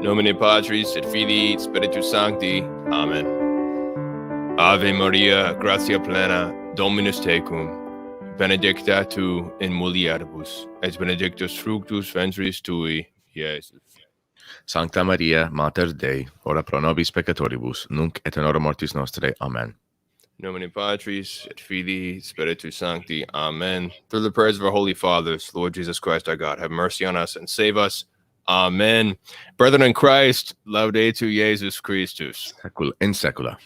Nomine Patris et Filii et Spiritus Sancti. Amen. Ave Maria, gratia plena, Dominus tecum, benedicta tu in mulieribus, et benedictus fructus ventris tui, Iesus. Sancta Maria, Mater Dei, ora pro nobis peccatoribus, nunc et in hora mortis nostrae. Amen. Nomine Patris et Filii et Spiritus Sancti. Amen. Through the prayers of our holy fathers, Lord Jesus Christ our God, have mercy on us and save us. Amen. Brethren in Christ, laudetur Jesus Christus. In secula.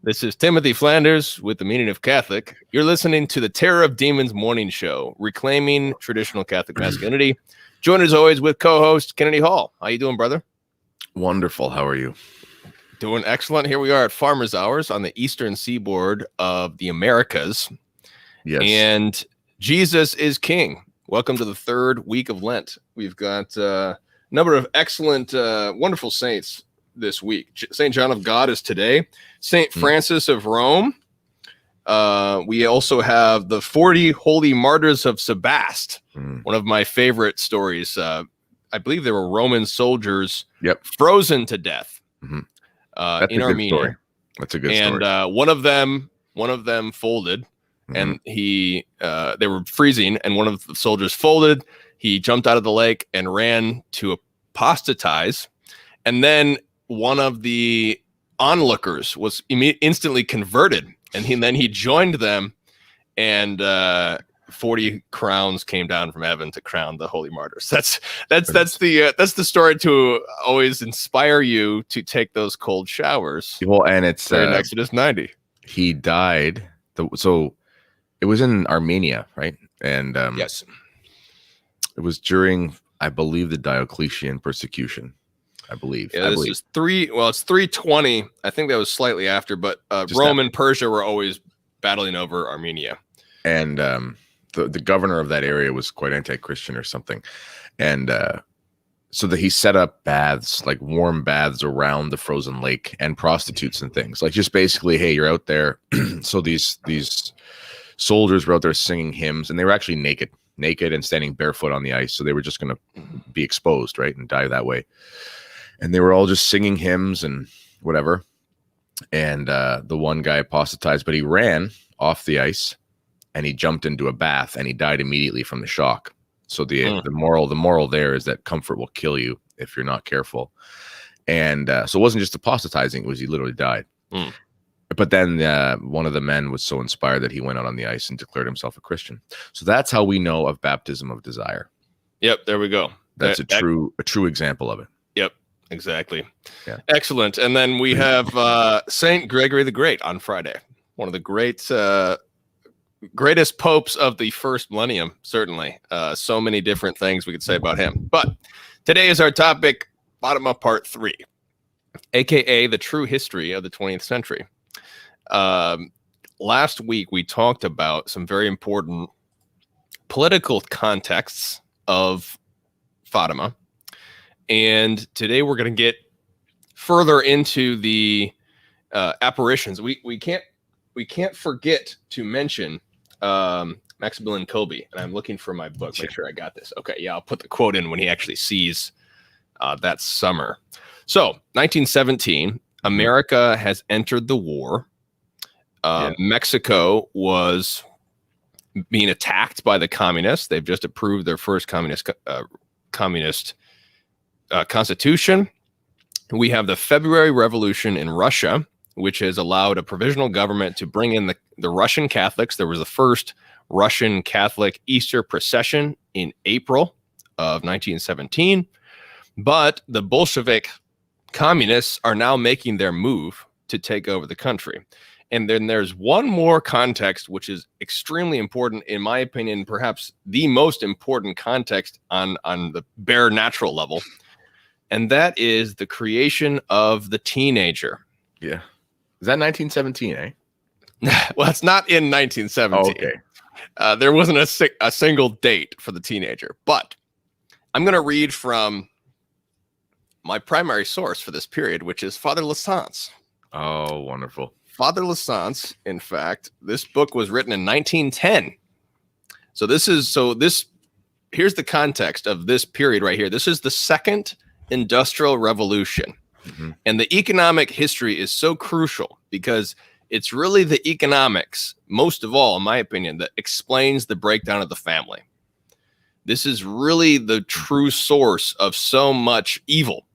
This is Timothy Flanders with the meaning of Catholic. You're listening to the Terror of Demons morning show, reclaiming traditional Catholic masculinity. Joined as always with co-host Kennedy Hall. How you doing, brother? Wonderful. How are you? Doing excellent. Here we are at Farmer's Hours on the eastern seaboard of the Americas. Yes. And Jesus is King. Welcome to the third week of Lent. We've got a number of excellent, wonderful saints this week. St. John of God is today. St. Francis of Rome. We also have the 40 Holy Martyrs of Sebast. One of my favorite stories. I believe there were Roman soldiers frozen to death in Armenia. Story. That's a good story. And one of them folded, and they were freezing, and one of the soldiers folded. He jumped out of the lake and ran to apostatize, and then one of the onlookers was instantly converted, and then he joined them, and 40 crowns came down from heaven to crown the holy martyrs. That's the story to always inspire you to take those cold showers. Well, and it's in Exodus 90. He died. So it was in Armenia, right? And yes, it was during, I believe, the Diocletian persecution. I believe. Yeah, it's 320. I think that was slightly after, but Rome and Persia were always battling over Armenia. And the governor of that area was quite anti-Christian or something. And so that he set up baths, like warm baths around the frozen lake, and prostitutes and things. Like, just basically, hey, you're out there. So these soldiers were out there singing hymns, and they were actually naked and standing barefoot on the ice. So they were just going to be exposed, right, and die that way. And they were all just singing hymns and whatever. And the one guy apostatized, but he ran off the ice and he jumped into a bath and he died immediately from the shock. So the moral there is that comfort will kill you if you're not careful. And so it wasn't just apostatizing, it was he literally died. But then one of the men was so inspired that he went out on the ice and declared himself a Christian. So that's how we know of baptism of desire. Yep, there we go. That's a true example of it. Yep, exactly. Yeah. Excellent. And then we have Saint Gregory the Great on Friday. One of the greatest popes of the first millennium, certainly. So many different things we could say about him. But today is our topic, Fatima Part 3, aka the true history of the 20th century. Last week we talked about some very important political contexts of Fatima, and today we're going to get further into the apparitions. We can't forget to mention Maximilian Kolbe, and I'm looking for my book. Make sure I got this. Okay, yeah, I'll put the quote in when he actually sees that summer. So, 1917, America has entered the war. Mexico was being attacked by the communists. They've just approved their first communist constitution. We have the February Revolution in Russia, which has allowed a provisional government to bring in the Russian Catholics. There was the first Russian Catholic Easter procession in April of 1917. But the Bolshevik communists are now making their move to take over the country. And then there's one more context, which is extremely important, in my opinion, perhaps the most important context on the bare natural level. And that is the creation of the teenager. Yeah. Is that 1917, eh? Well, it's not in 1917. Oh, okay. There wasn't a single date for the teenager. But I'm going to read from my primary source for this period, which is Father Lassance. Oh, wonderful. Father Lassance, in fact, this book was written in 1910. Here's the context of this period right here. This is the second Industrial Revolution. And the economic history is so crucial because it's really the economics, most of all, in my opinion, that explains the breakdown of the family. This is really the true source of so much evil,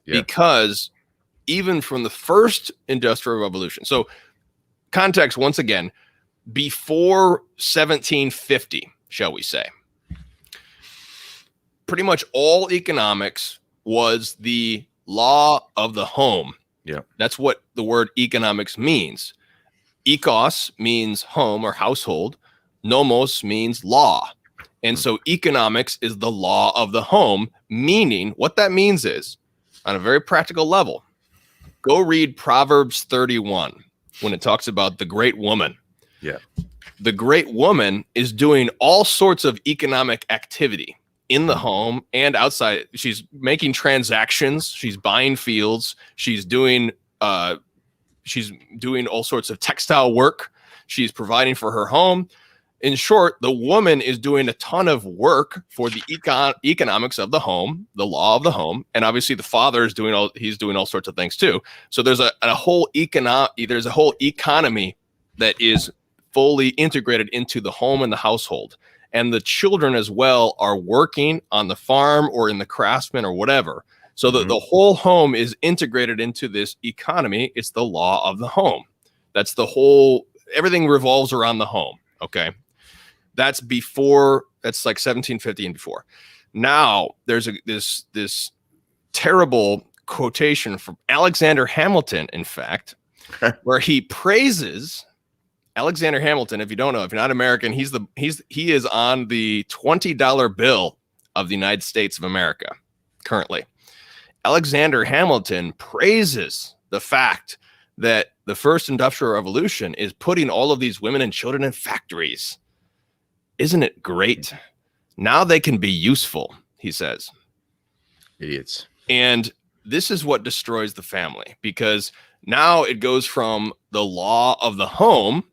because even from the first Industrial Revolution, so context once again, before 1750, shall we say, pretty much all economics was the law of the home. Yeah. That's what the word economics means. Ecos means home or household. Nomos means law. And so economics is the law of the home, meaning what that means is, on a very practical level, go read Proverbs 31 when it talks about the great woman. Yeah. The great woman is doing all sorts of economic activity in the home and outside. She's making transactions. She's buying fields. She's doing all sorts of textile work. She's providing for her home. In short, the woman is doing a ton of work for the economics of the home, the law of the home, and obviously the father is doing all sorts of things too. So there's a whole economy that is fully integrated into the home and the household. And the children as well are working on the farm or in the craftsman or whatever. So that the whole home is integrated into this economy. It's the law of the home. That's everything revolves around the home. Okay. That's like 1750 and before. Now there's this terrible quotation from Alexander Hamilton, in fact, where he praises Alexander Hamilton. If you don't know, if you're not American, he is on the $20 bill of the United States of America currently. Alexander Hamilton praises the fact that the first Industrial Revolution is putting all of these women and children in factories. Isn't it great? Now they can be useful, he says. Idiots. And this is what destroys the family, because now it goes from the law of the home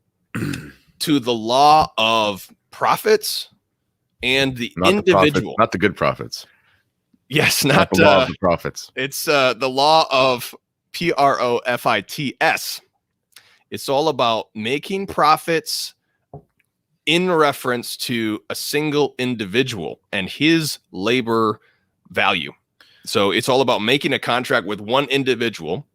to the law of profits and the individual. Not the good profits. Yes, not the law of the profits. It's the law of profits. It's all about making profits in reference to a single individual and his labor value. So it's all about making a contract with one individual.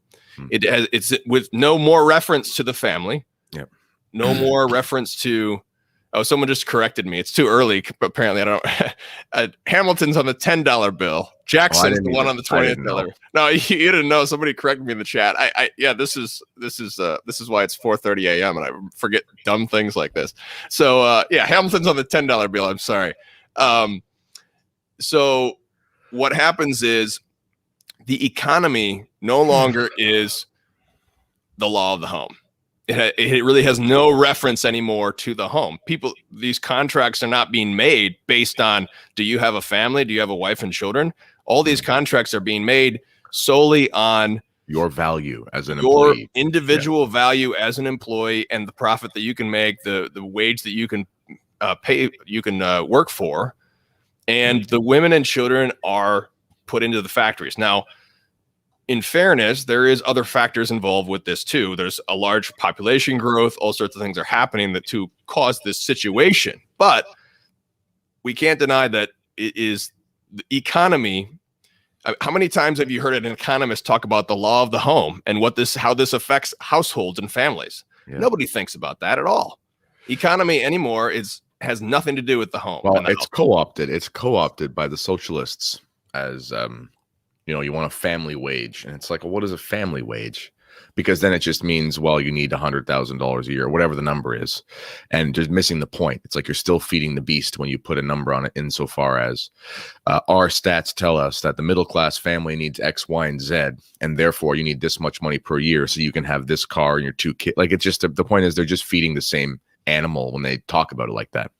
It's with no more reference to the family. Yep. No more reference to, someone just corrected me. It's too early. Apparently, I don't. Hamilton's on the $10 bill. Jackson's the one on the $20. No, you didn't know. Somebody corrected me in the chat. This is why it's 4:30 a.m. and I forget dumb things like this. So Hamilton's on the $10 bill. I'm sorry. So what happens is the economy no longer is the law of the home. It really has no reference anymore to the home. These contracts are not being made based on, do you have a family? Do you have a wife and children? All these contracts are being made solely on your value as an employee, your individual value as an employee, and the profit that you can make, the wage that you can pay, you can work for. And the women and children are put into the factories. Now, in fairness, there is other factors involved with this too. There's a large population growth. All sorts of things are happening to cause this situation. But we can't deny that it is the economy. How many times have you heard an economist talk about the law of the home and how this affects households and families? Yeah. Nobody thinks about that at all. Economy anymore has nothing to do with the home. Well, it's co-opted. It's co-opted by the socialists as you want a family wage, and it's like, well, what is a family wage? Because then it just means, well, you need $100,000 a year, whatever the number is, and just missing the point. It's like you're still feeding the beast when you put a number on it. Insofar as our stats tell us that the middle class family needs X, Y, and Z, and therefore you need this much money per year so you can have this car and your two kids. Like, it's just the point is they're just feeding the same animal when they talk about it like that.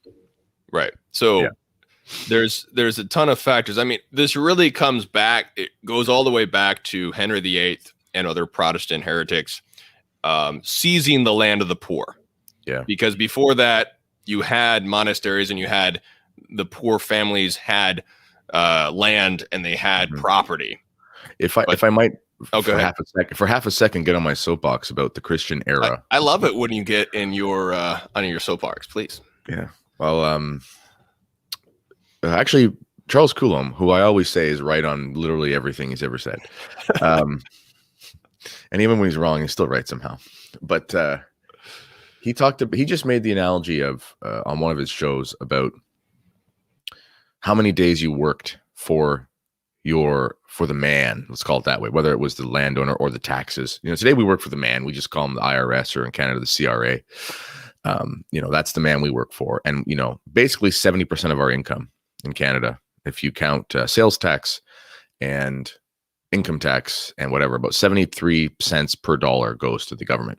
Right. So. Yeah. There's a ton of factors. I mean, this really comes back. It goes all the way back to Henry VIII and other Protestant heretics seizing the land of the poor. Yeah. Because before that, you had monasteries and you had the poor families had land and they had property. If I But- if I might Oh, go ahead. for half a second get on my soapbox about the Christian era. I love it when you get in your on your soapbox, please. Yeah. Well, actually, Charles Coulomb, who I always say is right on literally everything he's ever said, and even when he's wrong, he's still right somehow. But he just made the analogy of on one of his shows about how many days you worked for the man, let's call it that way, whether it was the landowner or the taxes. Today we work for the man. We just call them the IRS, or in Canada, the CRA. That's the man we work for. And, basically 70% of our income in Canada, if you count sales tax and income tax and whatever, about 73 cents per dollar goes to the government.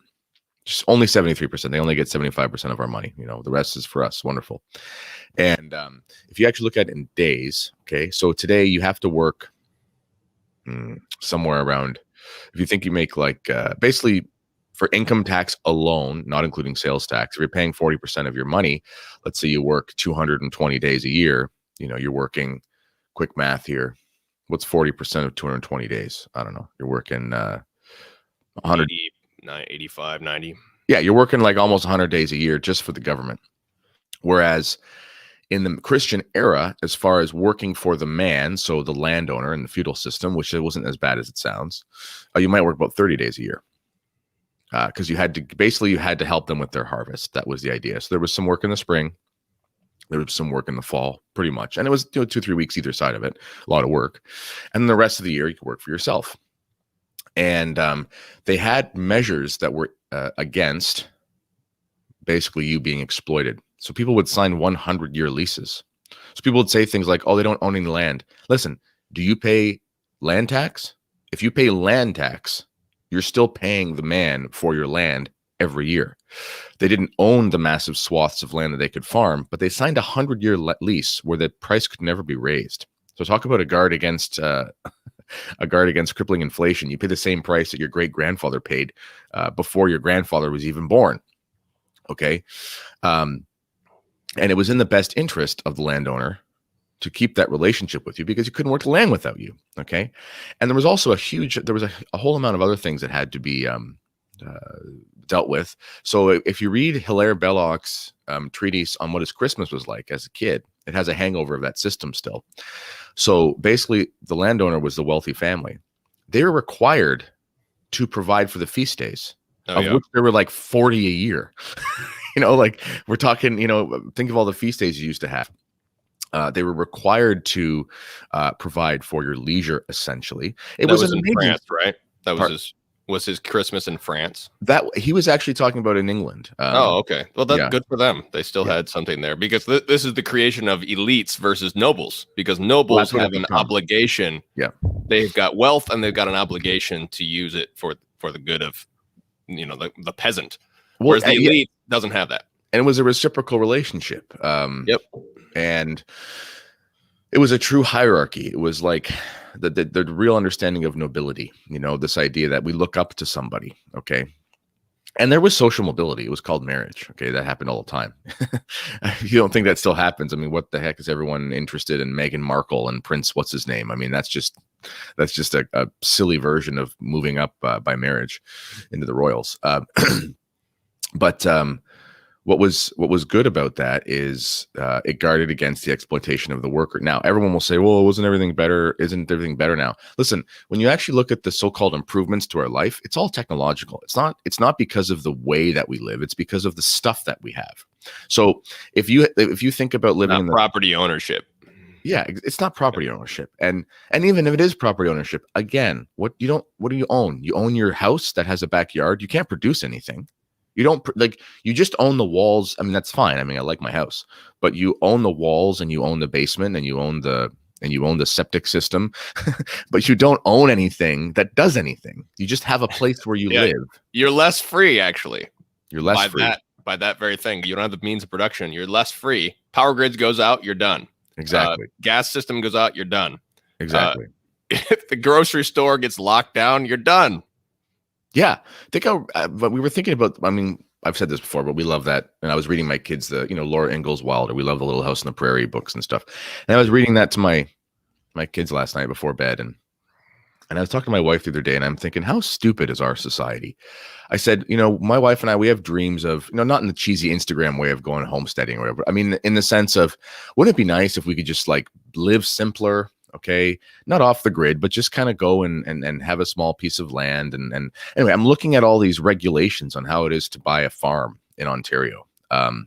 Just only 73%. They only get 75% of our money. The rest is for us. Wonderful. And if you actually look at it in days, okay, so today you have to work somewhere around, if you think you make like basically for income tax alone, not including sales tax, if you're paying 40% of your money, let's say you work 220 days a year, you're working, quick math here. What's 40% of 220 days? I don't know. You're working 100. 85, 90. Yeah, you're working like almost 100 days a year just for the government. Whereas in the Christian era, as far as working for the man, so the landowner in the feudal system, which it wasn't as bad as it sounds, you might work about 30 days a year. Because you had to help them with their harvest. That was the idea. So there was some work in the spring. There was some work in the fall, pretty much. And it was 2-3 weeks either side of it, a lot of work. And then the rest of the year, you could work for yourself. And they had measures that were against basically you being exploited. So people would sign 100-year leases. So people would say things like, oh, they don't own any land. Listen, do you pay land tax? If you pay land tax, you're still paying the man for your land every year. They didn't own the massive swaths of land that they could farm, but they signed a 100-year lease where the price could never be raised. So talk about a guard against crippling inflation. You pay the same price that your great grandfather paid before your grandfather was even born. Okay. And it was in the best interest of the landowner to keep that relationship with you because you couldn't work the land without you. Okay. And there was also a whole amount of other things that had to be dealt with. So if you read Hilaire Belloc's treatise on what his Christmas was like as a kid, it has a hangover of that system still. So basically the landowner was the wealthy family. They were required to provide for the feast days, which there were like 40 a year. Like we're talking, think of all the feast days you used to have. They were required to provide for your leisure, essentially. That was in France, right? That was his Christmas in France. That he was actually talking about in England. Okay. Well, that's good for them. They still had something there because this is the creation of elites versus nobles, because nobles have an obligation. Yeah. They've got wealth and they've got an obligation to use it for the good of, the peasant. Whereas the elite doesn't have that. And it was a reciprocal relationship. Yep. And it was a true hierarchy. It was like the real understanding of nobility, this idea that we look up to somebody. Okay. And there was social mobility. It was called marriage. Okay. That happened all the time. You don't think that still happens? I mean, what the heck is everyone interested in Meghan Markle and Prince? What's his name? I mean, that's just a silly version of moving up by marriage into the royals. But what was good about that is it guarded against the exploitation of the worker. Now, everyone will say, well, wasn't everything better? Isn't everything better now? Listen, when you actually look at the so-called improvements to our life, it's all technological. It's not because of the way that we live. It's because of the stuff that we have. So if you think about living in property ownership. Yeah, it's not property ownership. And even if it is property ownership, again, what do you own? You own your house that has a backyard. You can't produce anything. You don't you just own the walls. I mean, that's fine. I mean, I like my house, but you own the walls and you own the basement and you own the septic system, but you don't own anything that does anything. You just have a place where you live. You're less free, actually. You're less free. By that very thing. You don't have the means of production. You're less free. Power grids goes out, you're done. Exactly. Gas system goes out, you're done. Exactly. If the grocery store gets locked down, you're done. Yeah, but we were thinking about. I mean, I've said this before, but we love that. And I was reading my kids the Laura Ingalls Wilder. We love the Little House on the Prairie books and stuff. And I was reading that to my kids last night before bed, and And I was talking to my wife the other day, and I'm thinking, how stupid is our society? I said, my wife and I, we have dreams of, not in the cheesy Instagram way of going homesteading or whatever. I mean, in the sense of, wouldn't it be nice if we could just like live simpler? Okay, not off the grid, but just kind of go and have a small piece of land. And anyway, I'm looking at all these regulations on how it is to buy a farm in Ontario. And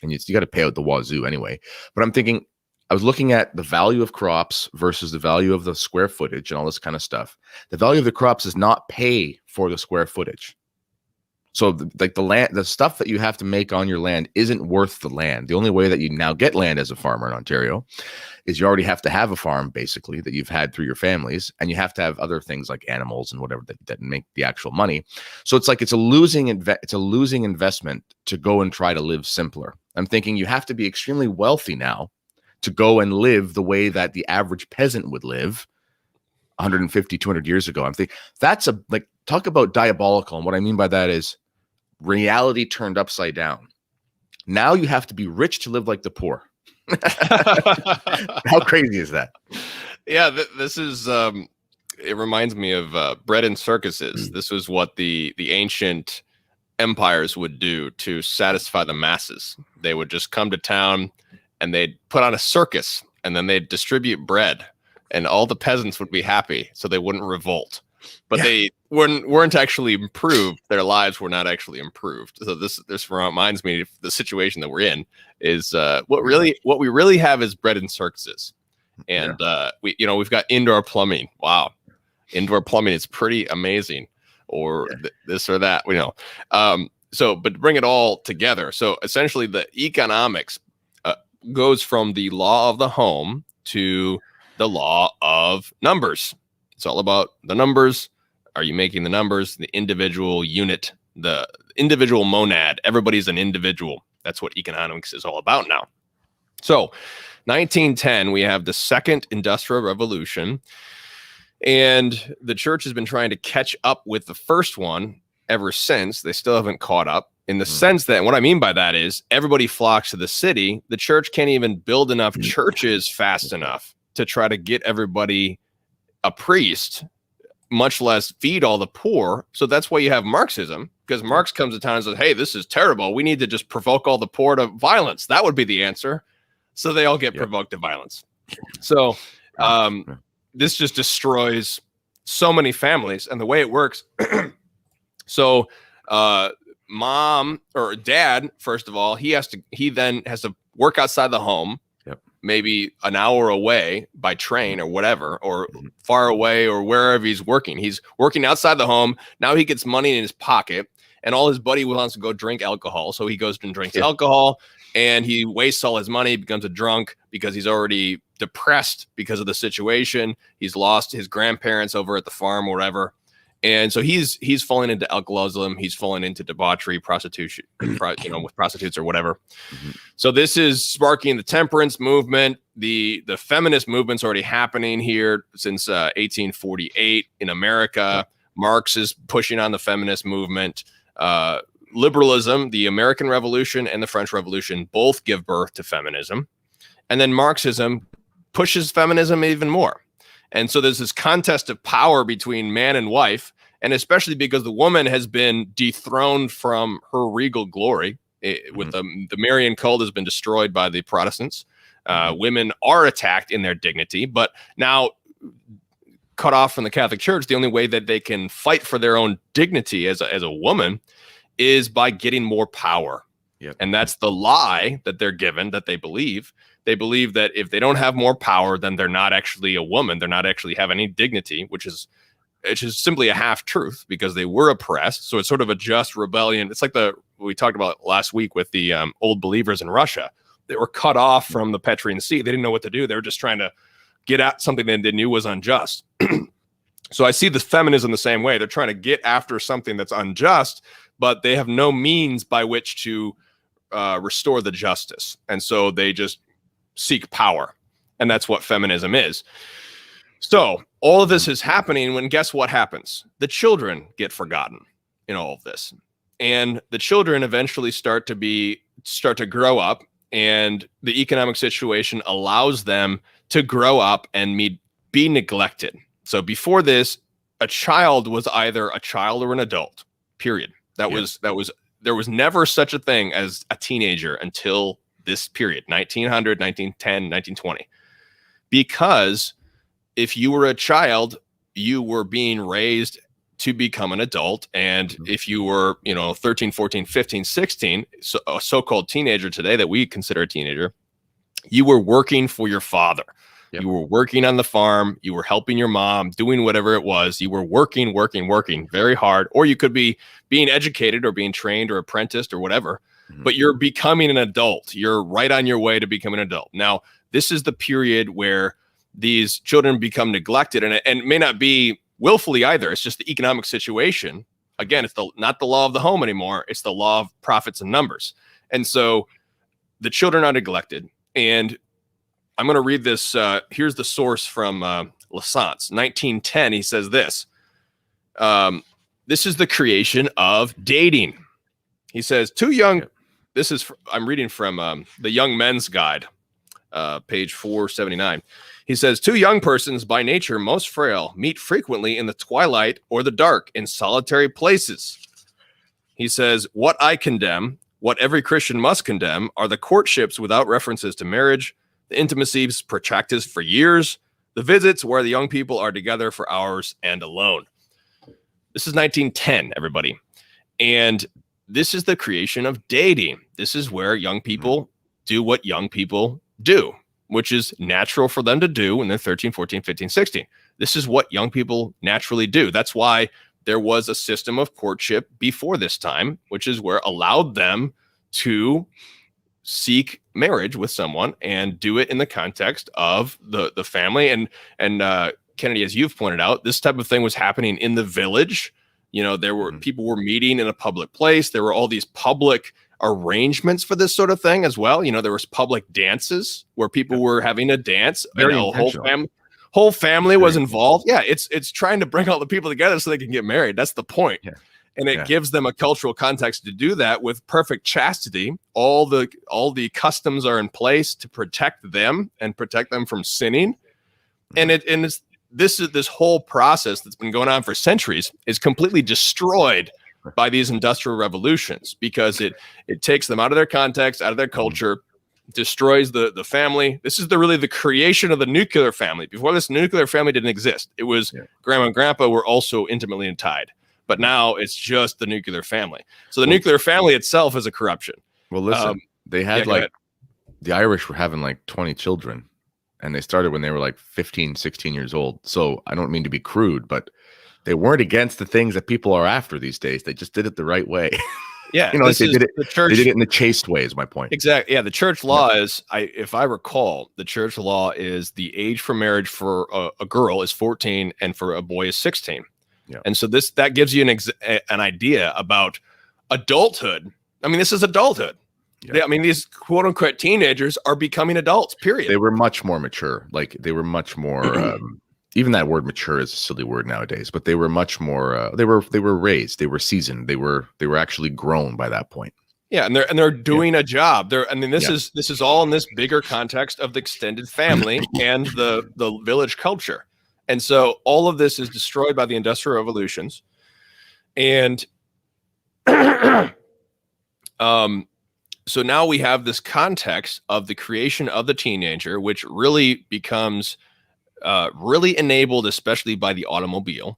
you got to pay out the wazoo anyway. But I'm thinking, I was looking at the value of crops versus the value of the square footage and all this kind of stuff. The value of the crops does not pay for the square footage. So the land, the stuff that you have to make on your land isn't worth the land. The only way that you now get land as a farmer in Ontario is you already have to have a farm, basically, that you've had through your families, and you have to have other things like animals and whatever that make the actual money. So it's like it's a losing investment to go and try to live simpler. I'm thinking you have to be extremely wealthy now to go and live the way that the average peasant would live 150, 200 years ago. I'm thinking that's talk about diabolical. And what I mean by that is reality turned upside down. Now you have to be rich to live like the poor. How crazy is that? Yeah, this is, it reminds me of bread and circuses. This was what the ancient empires would do to satisfy the masses. They would just come to town and they'd put on a circus, and then they'd distribute bread, and all the peasants would be happy, so they wouldn't revolt. But they weren't actually improved. Their lives were not actually improved. So this reminds me of the situation that we're in. Is what we really have is bread and circuses, and we've got indoor plumbing. Wow, indoor plumbing is pretty amazing, or this or that. So, but to bring it all together, so essentially the economics goes from the law of the home to the law of numbers. It's all about the numbers. Are you making the numbers? The individual unit, the individual monad. Everybody's an individual. That's what economics is all about now. So 1910, we have the second industrial revolution, and the church has been trying to catch up with the first one ever since. They still haven't caught up, in the sense that, what I mean by that is everybody flocks to the city. The church can't even build enough churches fast enough to try to get everybody a priest, much less feed all the poor. So that's why you have Marxism, because Marx comes to town and says, hey, this is terrible. We need to just provoke all the poor to violence. That would be the answer. So they all get provoked to violence. So this just destroys so many families. And the way it works, so mom or dad, first of all, he then has to work outside the home, maybe an hour away by train or whatever, or far away, or wherever he's working. He's working outside the home. Now he gets money in his pocket, and all his buddy wants to go drink alcohol. So he goes and drinks alcohol, and he wastes all his money, becomes a drunk because he's already depressed because of the situation. He's lost his grandparents over at the farm or whatever. And so he's falling into alcoholism. He's falling into debauchery, prostitution, with prostitutes or whatever. So this is sparking the temperance movement. The feminist movement's already happening here since 1848 in America. Marx is pushing on the feminist movement. Liberalism, the American Revolution and the French Revolution both give birth to feminism. And then Marxism pushes feminism even more. And so there's this contest of power between man and wife, and especially because the woman has been dethroned from her regal glory. With the Marian cult has been destroyed by the Protestants. Women are attacked in their dignity, but now cut off from the Catholic Church, the only way that they can fight for their own dignity as a woman is by getting more power. And that's the lie that they're given, that they believe. They believe that if they don't have more power, then they're not actually a woman. They're not actually have any dignity, which is simply a half truth, because they were oppressed. So it's sort of a just rebellion. It's like we talked about last week with the old believers in Russia. They were cut off from the Petrian Sea. They didn't know what to do. They were just trying to get at something that they knew was unjust. So I see the feminism the same way. They're trying to get after something that's unjust, but they have no means by which to restore the justice. And so they just seek power. And that's what feminism is. So all of this is happening when, guess what happens? The children get forgotten in all of this. And the children eventually start to grow up, and the economic situation allows them to grow up and be neglected. So before this, a child was either a child or an adult, period. There was never such a thing as a teenager until this period, 1900, 1910, 1920. Because if you were a child, you were being raised to become an adult. And if you were, 13, 14, 15, 16, so a so-called teenager today that we consider a teenager, you were working for your father. Yep. You were working on the farm. You were helping your mom, doing whatever it was. You were working very hard, or you could be being educated or being trained or apprenticed or whatever, but you're becoming an adult. You're right on your way to becoming an adult. Now, this is the period where these children become neglected, and it may not be willfully either. It's just the economic situation. Again, it's not the law of the home anymore. It's the law of profits and numbers. And so the children are neglected. And I'm going to read this. Here's the source from Lasant's 1910. He says this. This is the creation of dating. He says, I'm reading from the Young Men's Guide, page 479. He says, 2 young persons by nature most frail meet frequently in the twilight or the dark in solitary places. He says, what I condemn, what every Christian must condemn, are the courtships without references to marriage, the intimacies protracted for years, the visits where the young people are together for hours and alone. This is 1910, everybody. And this is the creation of dating. This is where young people do what young people do, which is natural for them to do when they're 13, 14, 15, 16. This is what young people naturally do. That's why there was a system of courtship before this time, which is where allowed them to seek marriage with someone and do it in the context of the family. And Kennedy, as you've pointed out, this type of thing was happening in the village. There were people were meeting in a public place. There were all these public arrangements for this sort of thing as well. There was public dances where people were having a dance. Whole family was involved. Yeah, it's trying to bring all the people together so they can get married. That's the point. Yeah. And it gives them a cultural context to do that with perfect chastity. All the customs are in place to protect them and protect them from sinning. And this whole process that's been going on for centuries is completely destroyed by these industrial revolutions, because it takes them out of their context, out of their culture, destroys the family. This is really the creation of the nuclear family. Before this, nuclear family didn't exist. It was grandma and grandpa were also intimately tied, but now it's just the nuclear family. So the nuclear family itself is a corruption. Well, listen, they had the Irish were having 20 children, and they started when they were 15, 16 years old. So I don't mean to be crude, but they weren't against the things that people are after these days. They just did it the right way. Yeah, they did it in the chaste way, is my point. Exactly. Yeah, the church law is, if I recall, the church law is the age for marriage for a girl is 14 and for a boy is 16. Yeah. And so that gives you an idea about adulthood. I mean, this is adulthood. Yeah. These quote unquote teenagers are becoming adults, period. They were much more mature. They were much more even that word mature is a silly word nowadays, but they were much more they were raised, they were seasoned, they were actually grown by that point. Yeah, and they're doing a job. This is all in this bigger context of the extended family and the village culture. And so all of this is destroyed by the industrial revolutions. And so now we have this context of the creation of the teenager, which really becomes really enabled, especially by the automobile,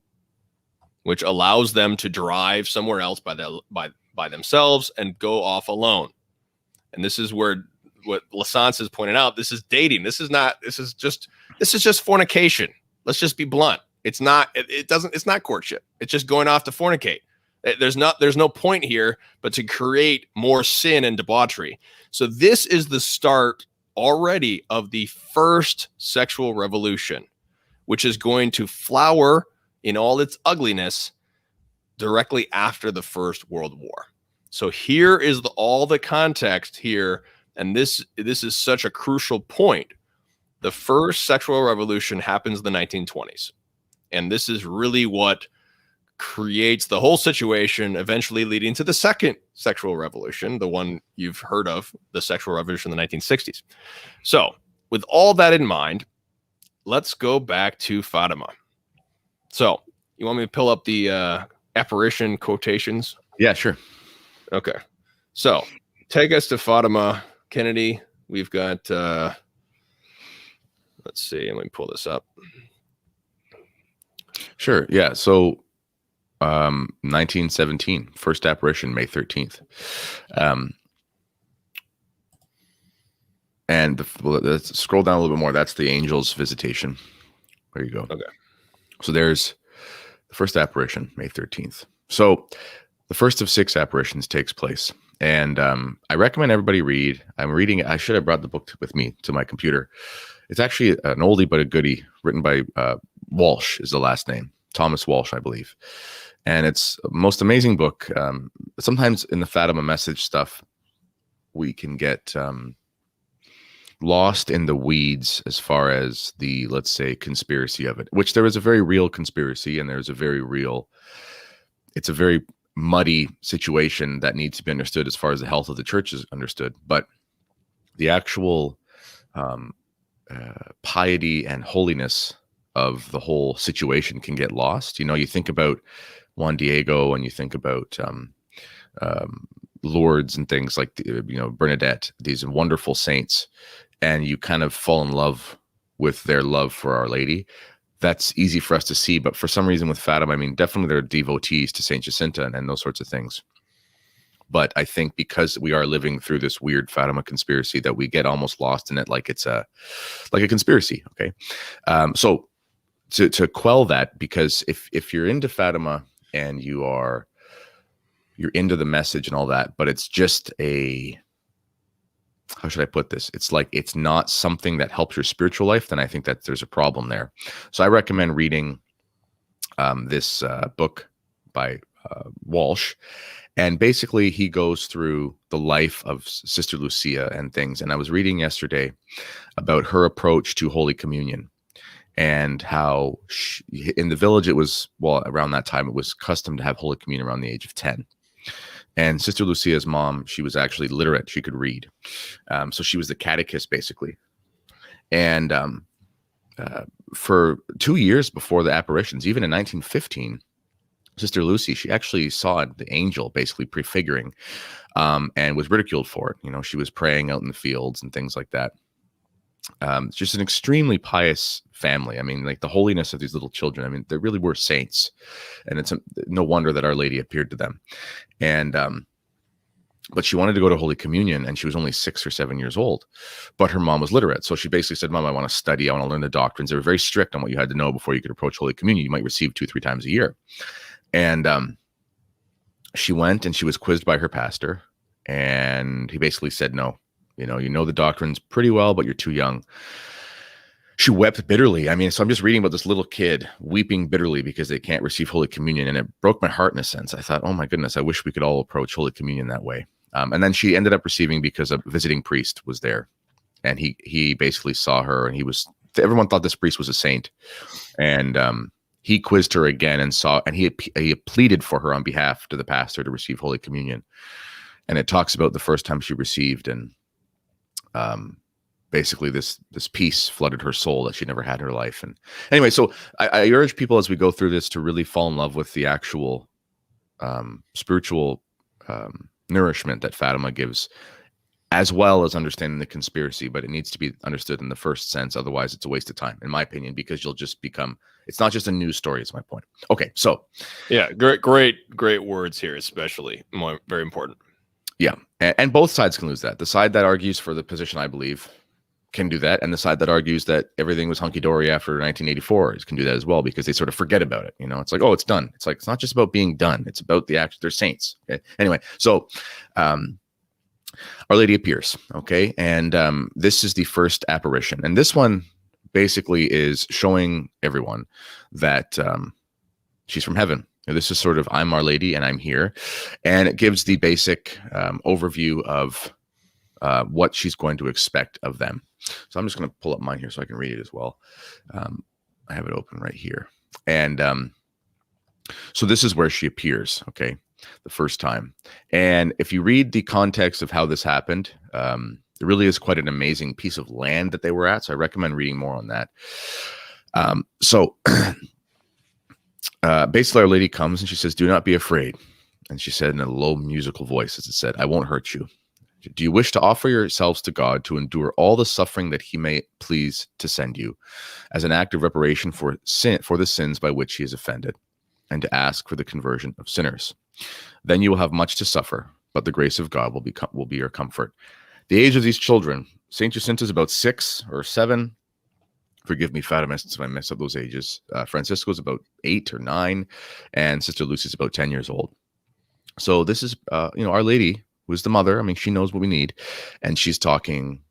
which allows them to drive somewhere else by themselves and go off alone. And this is where what Lasant's has pointed out. This is dating. This is just fornication. Let's just be blunt. It's not courtship. It's just going off to fornicate. There's no point here but to create more sin and debauchery. So this is the start already of the first sexual revolution, which is going to flower in all its ugliness directly after the First World War. So here is all the context here, and this is such a crucial point. The first sexual revolution happens in the 1920s, and this is really what creates the whole situation, eventually leading to the second sexual revolution, the one you've heard of, the sexual revolution in the 1960s. So with all that in mind, let's go back to Fatima. So You want me to pull up the apparition quotations? Yeah, sure. Okay. So take us to Fatima, Kennedy. We've got, let's see, let me pull this up. Sure. Yeah. So 1917, first apparition, May 13th. And let's scroll down a little bit more. That's the angel's visitation. There you go. Okay. So there's the first apparition, May 13th. So the first of 6 apparitions takes place. And I recommend everybody read. I'm reading it. I should have brought the book with me to my computer. It's actually an oldie but a goodie, written by Walsh is the last name. Thomas Walsh, I believe. And it's a most amazing book. Sometimes in the Fatima message stuff, we can get lost in the weeds as far as the, let's say, conspiracy of it, which there is a very real conspiracy, and there's a very real, it's a very muddy situation that needs to be understood as far as the health of the church is understood. But the actual piety and holiness of the whole situation can get lost. You know, you think about Juan Diego, and you think about Lourdes and things like, Bernadette, these wonderful saints, and you kind of fall in love with their love for Our Lady. That's easy for us to see, but for some reason with Fatima, I mean, definitely they're devotees to Saint Jacinta and those sorts of things. But I think because we are living through this weird Fatima conspiracy, that we get almost lost in it, like it's a conspiracy. Okay, so to quell that, because if you're into Fatima and you're into the message and all that, but it's just how should I put this? It's like, it's not something that helps your spiritual life, then I think that there's a problem there. So I recommend reading this book by Walsh. And basically he goes through the life of Sister Lucia and things. And I was reading yesterday about her approach to Holy Communion, and how in the village, it was, well, around that time, it was custom to have Holy Communion around the age of 10. And Sister Lucia's mom, she was actually literate. She could read. So she was the catechist, basically. And for 2 years before the apparitions, even in 1915, Sister Lucy, she actually saw the angel basically prefiguring, and was ridiculed for it. You know, she was praying out in the fields and things like that. Just an extremely pious family. I mean, like the holiness of these little children. I mean, they really were saints, and it's no wonder that Our Lady appeared to them. And but she wanted to go to Holy Communion, and she was only 6 or 7 years old. But her mom was literate, so she basically said, "Mom, I want to study. I want to learn the doctrines." They were very strict on what you had to know before you could approach Holy Communion. You might receive 2-3 times a year. And she went, and she was quizzed by her pastor, and he basically said, "No. You know the doctrines pretty well, but you're too young." She wept bitterly. I mean, so I'm just reading about this little kid weeping bitterly because they can't receive Holy Communion. And it broke my heart in a sense. I thought, oh my goodness, I wish we could all approach Holy Communion that way. And then she ended up receiving because a visiting priest was there. And he basically saw her, and everyone thought this priest was a saint. And he quizzed her again and he pleaded for her on behalf to the pastor to receive Holy Communion. And it talks about the first time she received, and basically this peace flooded her soul that she never had in her life. And anyway, so I urge people as we go through this to really fall in love with the actual spiritual nourishment that Fatima gives, as well as understanding the conspiracy. But it needs to be understood in the first sense. Otherwise, it's a waste of time, in my opinion, because you'll just become, it's not just a news story. It's my point. Okay. So yeah, great words here, especially very important. Yeah. And both sides can lose that. The side that argues for the position I believe can do that. And the side that argues that everything was hunky-dory after 1984 can do that as well, because they sort of forget about it. You know, it's like, oh, it's done. It's like, it's not just about being done. It's about the act. They're saints. Okay? Anyway, so Our Lady appears. Okay. And this is the first apparition. And this one basically is showing everyone that she's from heaven. This is sort of, I'm Our Lady and I'm here. And it gives the basic overview of what she's going to expect of them. So I'm just going to pull up mine here so I can read it as well. I have it open right here. And so this is where she appears, okay, the first time. And if you read the context of how this happened, it really is quite an amazing piece of land that they were at. So I recommend reading more on that. So Basically, Our Lady comes and she says, "Do not be afraid." And she said in a low musical voice, as it said, "I won't hurt you. Do you wish to offer yourselves to God to endure all the suffering that he may please to send you, as an act of reparation for the sins by which he is offended, and to ask for the conversion of sinners? Then you will have much to suffer, but the grace of God will be your comfort." The age of these children, Saint Jacinta is about 6 or 7. Forgive me, Fatimists, if I mess up those ages. Francisco is about 8 or 9, and Sister Lucy is about 10 years old. So this is, Our Lady, who is the mother. I mean, she knows what we need, and she's talking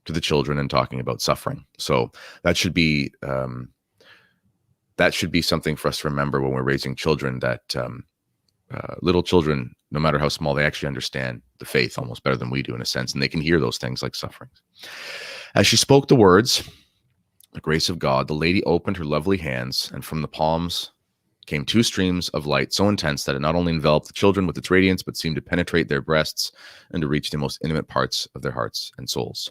to the children and talking about suffering. So that should be something for us to remember when we're raising children, that little children, no matter how small, they actually understand the faith almost better than we do, in a sense, and they can hear those things like sufferings. As she spoke the words, "The grace of God," the Lady opened her lovely hands, and from the palms came 2 streams of light so intense that it not only enveloped the children with its radiance, but seemed to penetrate their breasts and to reach the most intimate parts of their hearts and souls.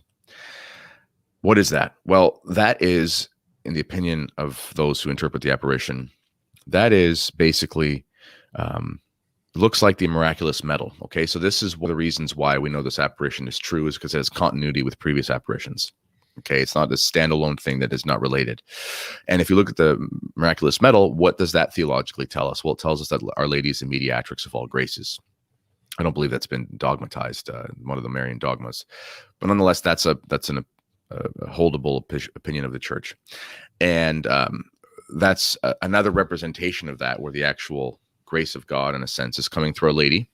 What is that? Well, that is, in the opinion of those who interpret the apparition, that is basically looks like the miraculous medal. Okay, so this is one of the reasons why we know this apparition is true, is because it has continuity with previous apparitions. Okay, it's not a standalone thing that is not related. And if you look at the miraculous medal, what does that theologically tell us? Well, it tells us that Our Lady is the mediatrix of all graces. I don't believe that's been dogmatized, one of the Marian dogmas, but nonetheless, that's a holdable opinion of the Church, and that's another representation of that, where the actual grace of God, in a sense, is coming through Our Lady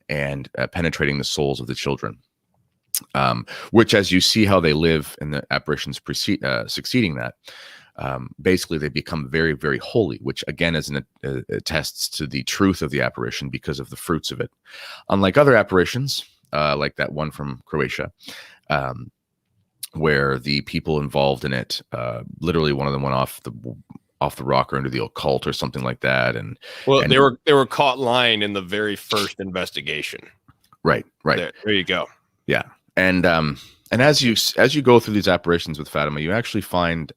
and penetrating the souls of the children. Which, as you see how they live in the apparitions succeeding that, basically they become very, very holy, which again attests to the truth of the apparition because of the fruits of it. Unlike other apparitions, like that one from Croatia, where the people involved in it, literally one of them went off the rocker into the occult or something like that, and they were caught lying in the very first investigation. Right. There you go. Yeah. And as you go through these apparitions with Fatima, you actually find,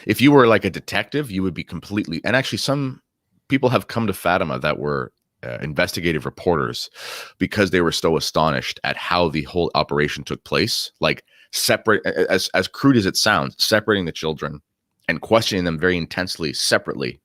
if you were like a detective, you would be completely, and actually some people have come to Fatima that were investigative reporters, because they were so astonished at how the whole operation took place, like separate, as crude as it sounds, separating the children and questioning them very intensely separately.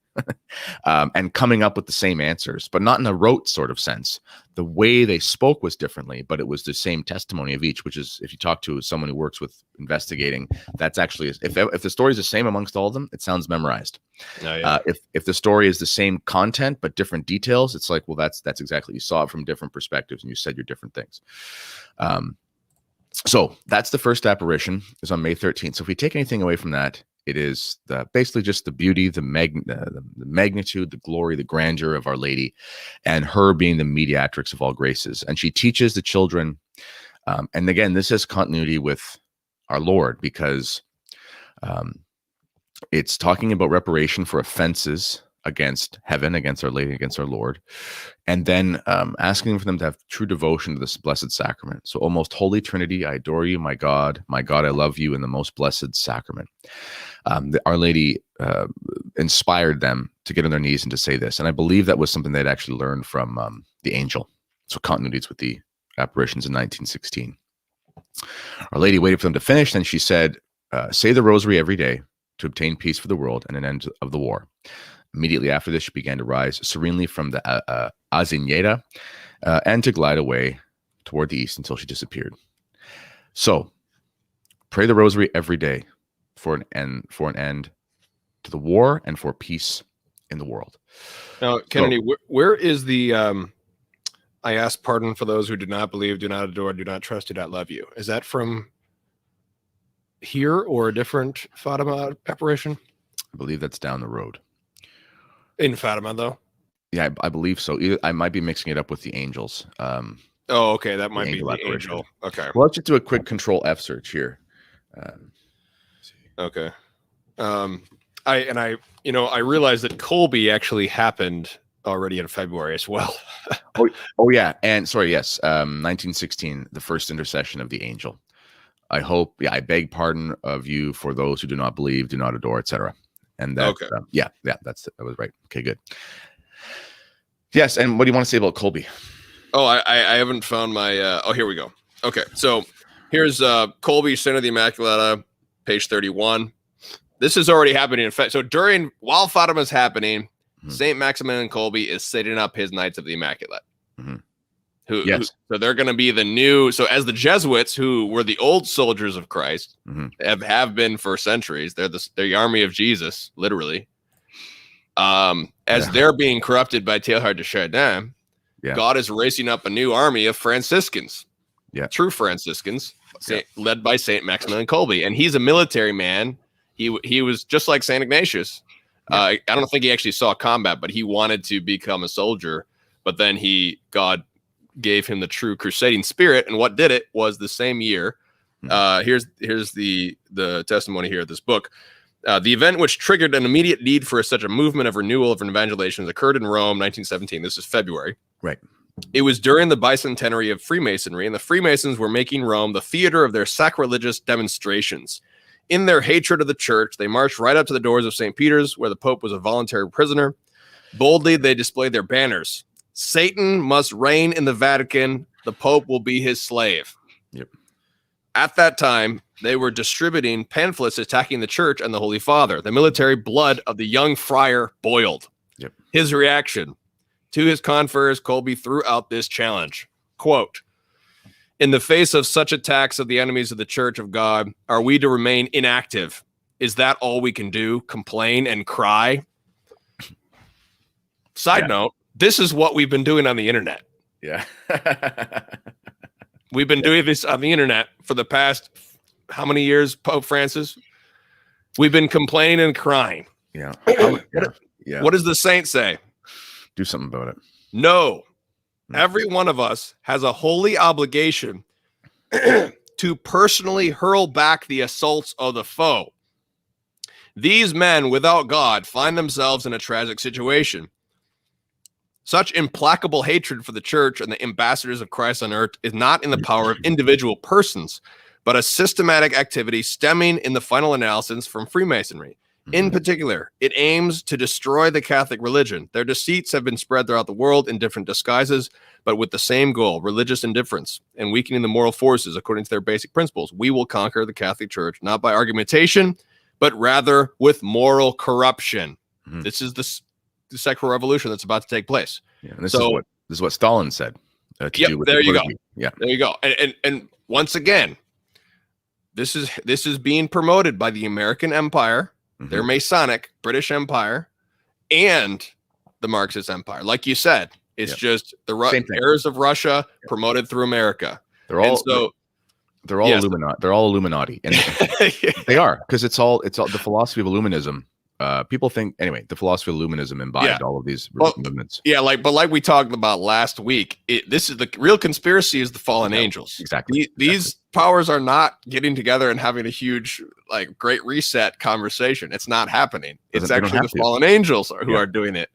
And coming up with the same answers, but not in a rote sort of sense. The way they spoke was differently, but it was the same testimony of each, which is, if you talk to someone who works with investigating, that's actually, if the story is the same amongst all of them, it sounds memorized. Oh, yeah. If the story is the same content, but different details, it's like, well, that's exactly, you saw it from different perspectives and you said your different things. So that's the first apparition, is on May 13th. So if we take anything away from that, it is basically just the beauty, the magnitude, the glory, the grandeur of Our Lady, and her being the mediatrix of all graces. And she teaches the children. And again, this has continuity with our Lord, because it's talking about reparation for offenses against heaven, against Our Lady, against our Lord, and then asking for them to have true devotion to this blessed sacrament. So, O most holy Trinity, I adore you, my God, I love you in the most blessed sacrament. Our Lady inspired them to get on their knees and to say this, and I believe that was something they'd actually learned from the angel. So continuities with the apparitions in 1916. Our Lady waited for them to finish, then she said, say the rosary every day to obtain peace for the world and an end of the war. Immediately after this, she began to rise serenely from the Azineta and to glide away toward the east until she disappeared. So, pray the rosary every day for an end to the war and for peace in the world. Now, Kennedy, where is the I ask pardon for those who do not believe, do not adore, do not trust, do not love you? Is that from here or a different Fatima apparition? I believe that's down the road. In Fatima, though? Yeah, I believe so. I might be mixing it up with the angels. Oh, okay. That might be the angel. Okay. Well, let's just do a quick Control F search here. Okay. I realized that Kolbe actually happened already in February as well. oh yeah. And sorry, yes. 1916, the first intercession of the angel. I beg pardon of you for those who do not believe, do not adore, etc. And that, Okay. that was right. Okay, good. Yes, and what do you want to say about Kolbe? Oh, I haven't found my. Oh, here we go. Okay, so here's Kolbe, Saint of the Immaculata, page 31. This is already happening. In fact, so while Fatima's happening, Saint Maximilian Kolbe is setting up his Knights of the Immaculate. So they're going to be the new. So as the Jesuits, who were the old soldiers of Christ, have been for centuries, they're the army of Jesus, literally. They're being corrupted by Teilhard de Chardin, God is raising up a new army of Franciscans, true Franciscans, led by Saint Maximilian Kolbe, and he's a military man. He was just like Saint Ignatius. I don't think he actually saw combat, but he wanted to become a soldier. But then God gave him the true crusading spirit, and what did it was the same year. Here's the testimony here of this book. The event which triggered an immediate need for such a movement of renewal of evangelization occurred in Rome, 1917. This is February. Right. It was during the bicentenary of Freemasonry, and the Freemasons were making Rome the theater of their sacrilegious demonstrations. In their hatred of the church, they marched right up to the doors of St. Peter's, where the Pope was a voluntary prisoner. Boldly, they displayed their banners. Satan must reign in the Vatican. The Pope will be his slave. Yep. At that time, they were distributing pamphlets attacking the church and the Holy Father. The military blood of the young friar boiled. Yep. His reaction to his confreres, Kolbe threw out this challenge. Quote, in the face of such attacks of the enemies of the Church of God, are we to remain inactive? Is that all we can do? Complain and cry? Side note, this is what we've been doing on the internet. Yeah. We've been doing this on the internet for the past, how many years, Pope Francis? We've been complaining and crying. Yeah. What does the saint say? Do something about it. No. Every one of us has a holy obligation to personally hurl back the assaults of the foe. These men without God find themselves in a tragic situation. Such implacable hatred for the church and the ambassadors of Christ on earth is not in the power of individual persons, but a systematic activity stemming in the final analysis from Freemasonry. In particular, it aims to destroy the Catholic religion. Their deceits have been spread throughout the world in different disguises, but with the same goal, religious indifference and weakening the moral forces according to their basic principles. We will conquer the Catholic Church, not by argumentation, but rather with moral corruption. This is the sexual revolution that's about to take place. Yeah, and this is what Stalin said. There you go. Yeah, there you go. And once again, this is being promoted by the American Empire, their Masonic British Empire, and the Marxist Empire. Like you said, it's just the heirs of Russia promoted through America. They're all Illuminati. They're all Illuminati, and they are, because it's all the philosophy of Illuminism. People think the philosophy of Illuminism imbibed all of these movements. Yeah, like we talked about last week, this is the real conspiracy is the fallen angels. Exactly. These powers are not getting together and having a huge great reset conversation. It's not happening. It's actually the fallen angels who are doing it.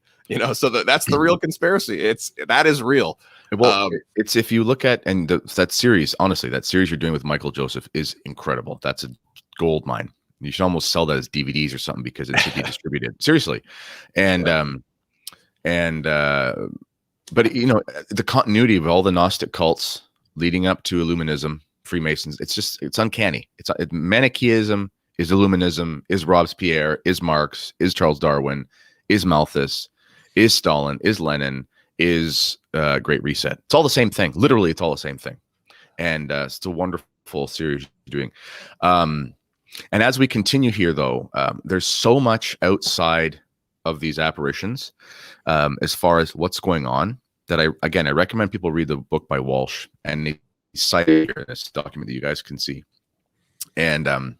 So that's the real conspiracy. That is real. Well, it's, if you look at that series, honestly, that series you're doing with Michael Joseph is incredible. That's a gold mine. You should almost sell that as DVDs or something, because it should be distributed seriously. And but the continuity of all the Gnostic cults leading up to Illuminism, Freemasons, it's uncanny. It's Manichaeism is Illuminism, is Robespierre, is Marx, is Charles Darwin, is Malthus, is Stalin, is Lenin, is Great Reset. It's all the same thing. Literally, it's all the same thing. And it's a wonderful series you're doing. And as we continue here, though, there's so much outside of these apparitions as far as what's going on that I recommend people read the book by Walsh, and he cited here in this document that you guys can see. And to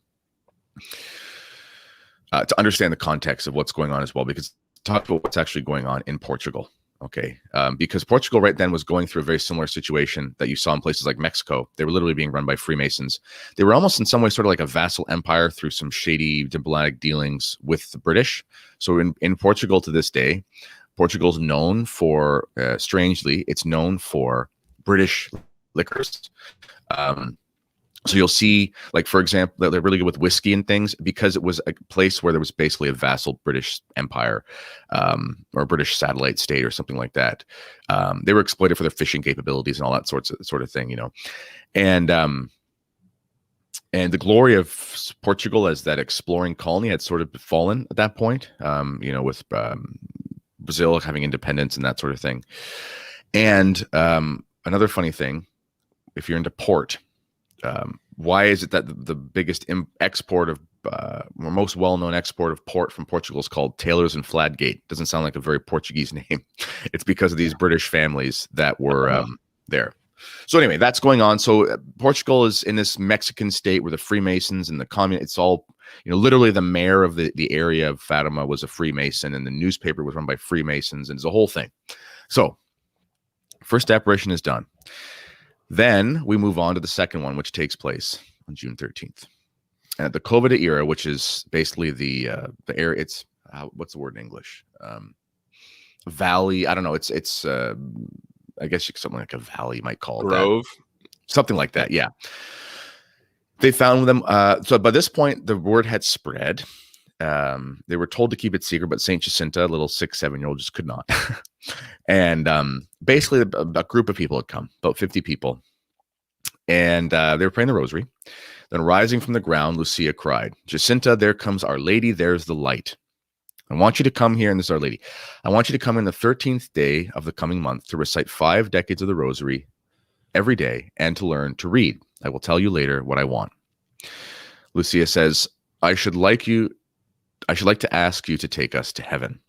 understand the context of what's going on as well, because talk about what's actually going on in Portugal. Okay. Because Portugal right then was going through a very similar situation that you saw in places like Mexico. They were literally being run by Freemasons. They were almost in some way sort of like a vassal empire through some shady diplomatic dealings with the British. So in Portugal to this day, Portugal's known for, strangely, it's known for British liquors. So you'll see, like, for example, that they're really good with whiskey and things because it was a place where there was basically a vassal British empire, or a British satellite state or something like that. They were exploited for their fishing capabilities and all that sort of thing, you know. And the glory of Portugal as that exploring colony had sort of fallen at that point, you know, with Brazil having independence and that sort of thing. And another funny thing, if you're into port, why is it that the biggest export of, or most well-known export of port from Portugal is called Taylor's and Fladgate? Doesn't sound like a very Portuguese name. It's because of these British families that were there. So anyway, that's going on. So Portugal is in this Mexican state where the Freemasons and the communists, it's all, you know, literally the mayor of the area of Fatima was a Freemason, and the newspaper was run by Freemasons, and it's a whole thing. So first apparition is done. Then we move on to the second one, which takes place on June 13th. And at the Kolbe era, which is basically the area, it's, what's the word in English? Valley. I don't know. It's I guess something like a valley, you might call it. Grove. Something like that. Yeah. They found them. So by this point, the word had spread. They were told to keep it secret, but Saint Jacinta, a little 6-7-year-old, just could not. And basically a group of people had come, about 50 people. And they were praying the rosary. Then rising from the ground, Lucia cried, "Jacinta, there comes Our Lady. There's the light. I want you to come here," and this is Our Lady. "I want you to come in the 13th day of the coming month to recite 5 decades of the rosary every day and to learn to read. I will tell you later what I want." Lucia says, I should like to ask you to take us to heaven.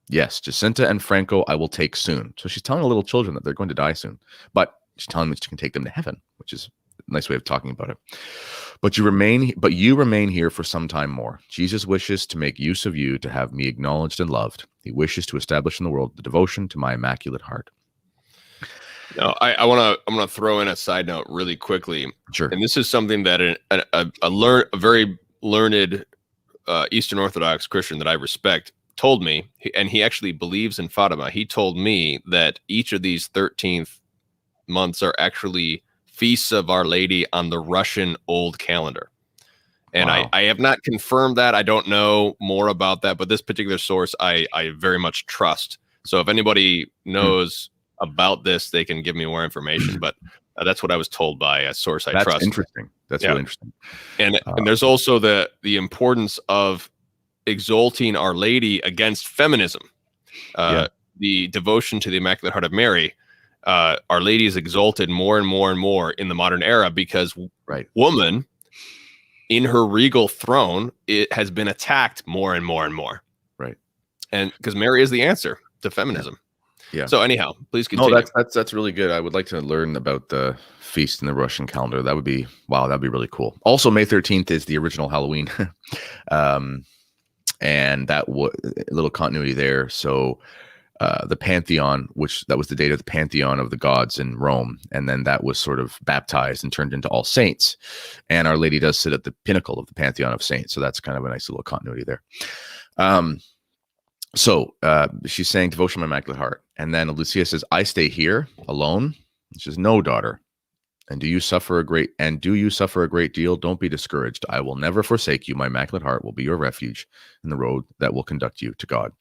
Yes, Jacinta and Franco I will take soon. So she's telling the little children that they're going to die soon, but she's telling them she can take them to heaven, which is a nice way of talking about it. But you remain here for some time more. Jesus wishes to make use of you to have me acknowledged and loved. He wishes to establish in the world the devotion to my Immaculate Heart. Now, I'm gonna throw in a side note really quickly. Sure. And this is something that a very learned Eastern Orthodox Christian that I respect told me, and he actually believes in Fatima. He told me that each of these 13th months are actually feasts of Our Lady on the Russian old calendar. And wow. I have not confirmed that. I don't know more about that, but this particular source I very much trust. So if anybody knows about this, they can give me more information. But that's what I was told by a source I trust. That's interesting. That's really interesting. And there's also the importance of exalting Our Lady against feminism. The devotion to the Immaculate Heart of Mary. Our Lady is exalted more and more and more in the modern era because woman in her regal throne, it has been attacked more and more and more. Right. And because Mary is the answer to feminism. Yeah. So anyhow, please continue. No, that's really good. I would like to learn about the feast in the Russian calendar. That would be, wow, that'd be really cool. Also, May 13th is the original Halloween. And that little continuity there. So the Pantheon, that was the date of the Pantheon of the gods in Rome. And then that was sort of baptized and turned into All Saints. And Our Lady does sit at the pinnacle of the Pantheon of Saints. So that's kind of a nice little continuity there. So she's saying devotion to my Immaculate Heart. And then Lucia says, I stay here alone. She says, no, daughter. And do you suffer a great deal? Don't be discouraged. I will never forsake you. My Immaculate Heart will be your refuge in the road that will conduct you to God.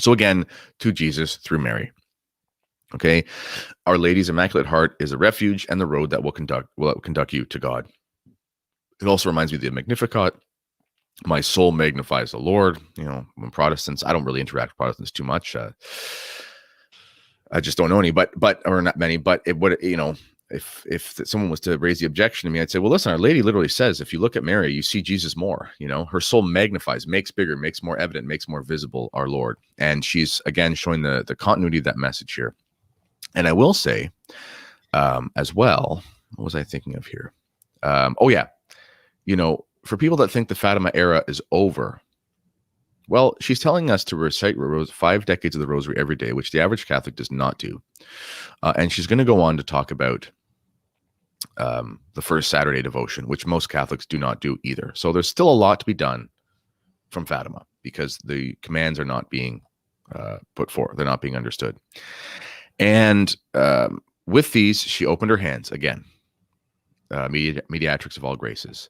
So again, to Jesus through Mary. Okay. Our Lady's Immaculate Heart is a refuge and the road that will conduct you to God. It also reminds me of the Magnificat. My soul magnifies the Lord. You know, when Protestants, I don't really interact with Protestants too much. I just don't know any, or not many, but it would, you know, if someone was to raise the objection to me, I'd say, well, listen, Our Lady literally says, if you look at Mary, you see Jesus more, you know, her soul magnifies, makes bigger, makes more evident, makes more visible our Lord. And she's again showing the continuity of that message here. And I will say, as well, what was I thinking of here? You know, for people that think the Fatima era is over, well, she's telling us to recite 5 decades of the rosary every day, which the average Catholic does not do. And she's going to go on to talk about the first Saturday devotion, which most Catholics do not do either. So there's still a lot to be done from Fatima because the commands are not being put forth. They're not being understood. And with these, she opened her hands again. mediatrix of all graces,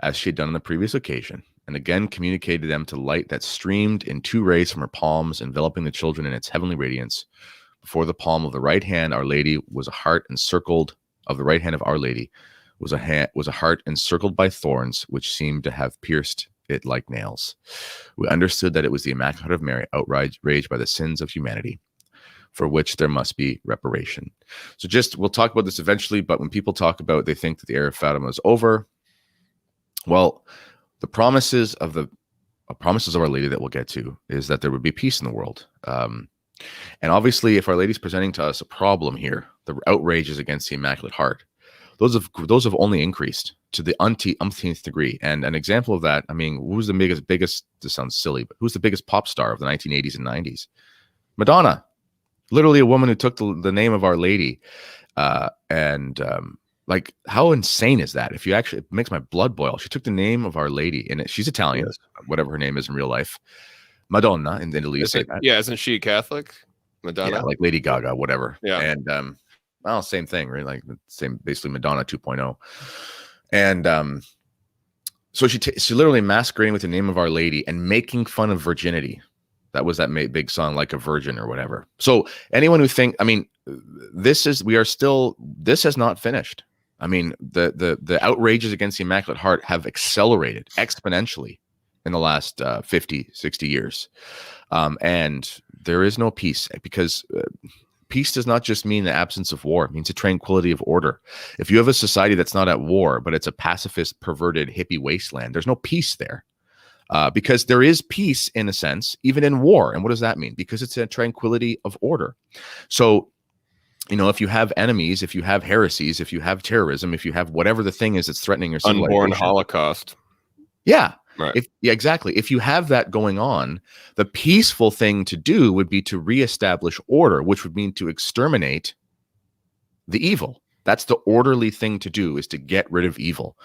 as she had done on the previous occasion, and again communicated them to light that streamed in 2 rays from her palms, enveloping the children in its heavenly radiance. Before the palm of the right hand, Our Lady was a heart encircled of the right hand of Our Lady was a heart encircled by thorns, which seemed to have pierced it like nails. We understood that it was the Immaculate Heart of Mary, outraged by the sins of humanity, for which there must be reparation. So we'll talk about this eventually, but when people talk about, they think that the era of Fatima is over. Well, the promises of Our Lady that we'll get to is that there would be peace in the world. And obviously, if Our Lady's presenting to us a problem here, the outrages against the Immaculate Heart, those have only increased to the umpteenth degree. And an example of that, I mean, who's the biggest, this sounds silly, but who's the biggest pop star of the 1980s and 90s? Madonna. Literally a woman who took the name of Our Lady. Like, how insane is that? If you actually, it makes my blood boil. She took the name of Our Lady, and she's Italian, whatever her name is in real life. Madonna in Italy. Yeah, isn't she Catholic? Madonna? Yeah, like Lady Gaga, whatever. Yeah. And well, same thing, right? Like same, basically Madonna 2.0. And so she literally masquerading with the name of Our Lady and making fun of virginity. That was that big song, Like a Virgin or whatever. So anyone who this has not finished. I mean, the outrages against the Immaculate Heart have accelerated exponentially in the last 50, 60 years. And there is no peace, because peace does not just mean the absence of war. It means a tranquility of order. If you have a society that's not at war, but it's a pacifist, perverted, hippie wasteland, there's no peace there. Because there is peace in a sense, even in war. And what does that mean? Because it's a tranquility of order. So, if you have enemies, if you have heresies, if you have terrorism, if you have whatever the thing is that's threatening your civilization. Unborn Holocaust. Yeah. Right. Exactly. If you have that going on, the peaceful thing to do would be to reestablish order, which would mean to exterminate the evil. That's the orderly thing to do, is to get rid of evil.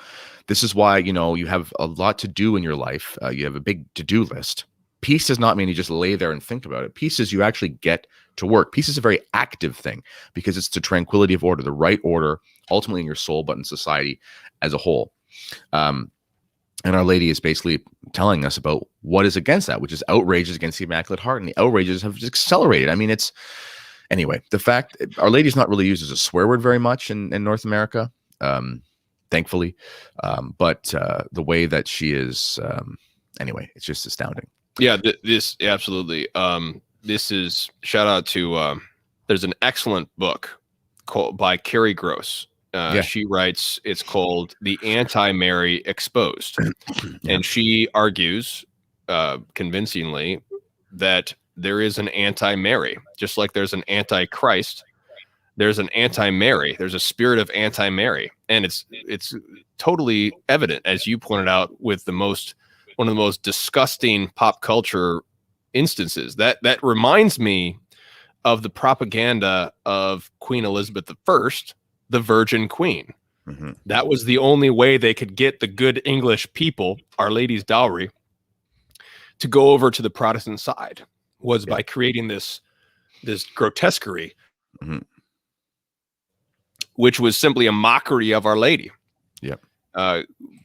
This is why, you have a lot to do in your life. You have a big to-do list. Peace does not mean you just lay there and think about it. Peace is you actually get to work. Peace is a very active thing, because it's the tranquility of order, the right order, ultimately in your soul, but in society as a whole. And Our Lady is basically telling us about what is against that, which is outrages against the Immaculate Heart. And the outrages have just accelerated. I mean, anyway, the fact Our Lady is not really used as a swear word very much in North America, thankfully. But the way that she is, anyway, it's just astounding. Yeah, this absolutely. This is, shout out to, there's an excellent book by Carrie Gross. She writes, it's called The Anti-Mary Exposed. And she argues convincingly that there is an anti-Mary, just like there's an anti-Christ. There's an anti-Mary. There's a spirit of anti-Mary. And it's totally evident, as you pointed out, with one of the most disgusting pop culture instances. That reminds me of the propaganda of Queen Elizabeth I, the Virgin Queen. Mm-hmm. That was the only way they could get the good English people, Our Lady's dowry, to go over to the Protestant side, was by creating this grotesquerie, mm-hmm. which was simply a mockery of Our Lady. Yep.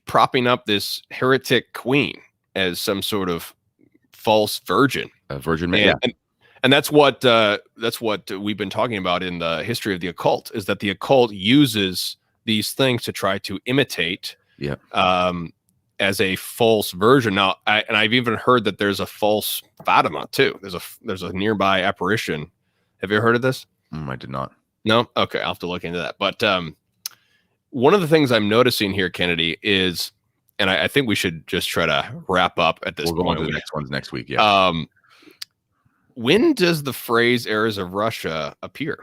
Propping up this heretic queen as some sort of false virgin. A virgin man. And that's what we've been talking about in the history of the occult, is that the occult uses these things to try to imitate as a false version. Now, I've even heard that there's a false Fatima too. There's a nearby apparition. Have you heard of this? I did not. No? Okay, I'll have to look into that. But one of the things I'm noticing here, Kennedy, is, and I think we should just try to wrap up at this point. We'll go on to the next ones next week. Yeah. When does the phrase "Heirs of Russia" appear?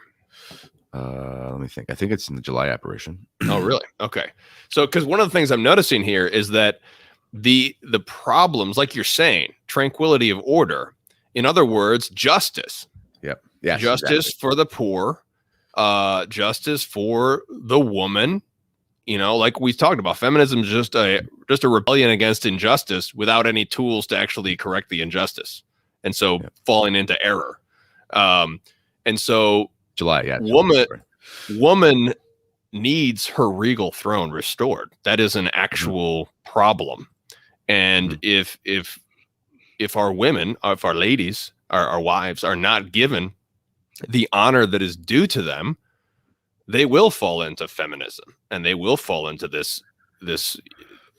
Let me think. I think it's in the July apparition. Oh, really? Okay. So, because one of the things I'm noticing here is that the problems, like you're saying, tranquility of order. In other words, justice. Yep. Yeah. Justice for the poor. Justice for the woman. Like we talked about, feminism is just a rebellion against injustice without any tools to actually correct the injustice. And so falling into error. And so July, woman needs her regal throne restored. That is an actual problem. And if our women, if our ladies, our wives are not given the honor that is due to them, they will fall into feminism, and they will fall into this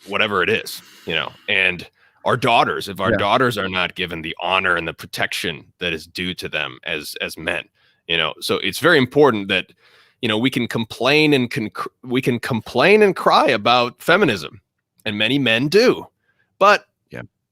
whatever it is, you know. And our daughters, if our daughters are not given the honor and the protection that is due to them as men, you know. So it's very important that, you know, we can complain and cry about feminism, and many men do, but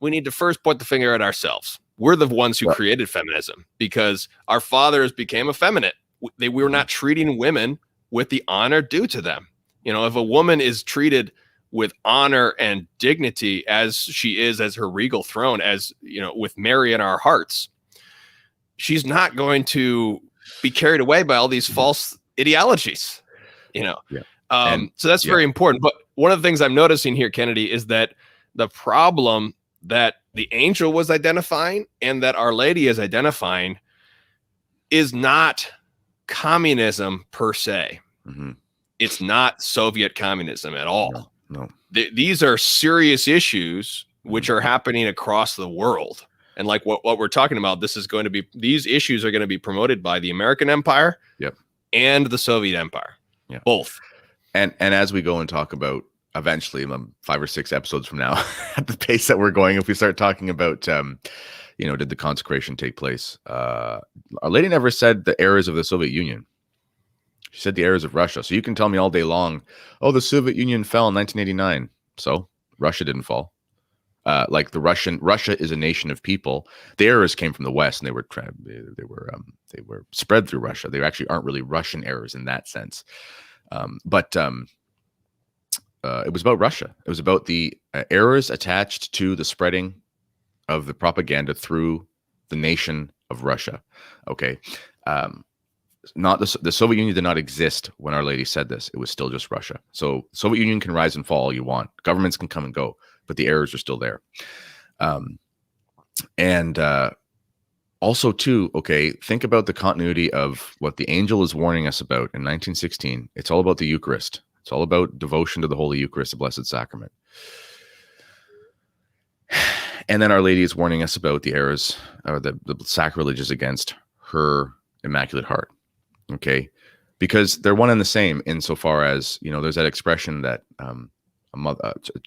we need to first point the finger at ourselves. We're the ones who created feminism, because our fathers became effeminate. We were not treating women with the honor due to them. You know, if a woman is treated with honor and dignity as she is, as her regal throne, as, you know, with Mary in our hearts, she's not going to be carried away by all these false ideologies, you know. So that's very important. But one of the things I'm noticing here, Kennedy, is that the problem that the angel was identifying and that Our Lady is identifying is not communism per se. It's not Soviet communism at all. No. These are serious issues which are happening across the world. And like what we're talking about, these issues are going to be promoted by the American Empire and the Soviet Empire. Both. And as we go and talk about, eventually 5 or 6 episodes from now, at the pace that we're going, if we start talking about, you know, did the consecration take place? Our Lady never said the errors of the Soviet Union. She said the errors of Russia. So you can tell me all day long, oh, the Soviet Union fell in 1989. So Russia didn't fall. Like Russia is a nation of people. The errors came from the West, and they were spread through Russia. They actually aren't really Russian errors in that sense. But it was about Russia. It was about the errors attached to the spreading of the propaganda through the nation of Russia. Okay. Not the Soviet Union did not exist when Our Lady said this. It was still just Russia. So Soviet Union can rise and fall all you want. Governments can come and go, but the errors are still there. Also too, okay, think about the continuity of what the angel is warning us about in 1916. It's all about the Eucharist. It's all about devotion to the Holy Eucharist, the Blessed Sacrament. And then Our Lady is warning us about the errors, or the sacrileges against her Immaculate Heart. Okay, because they're one and the same insofar as, you know, there's that expression that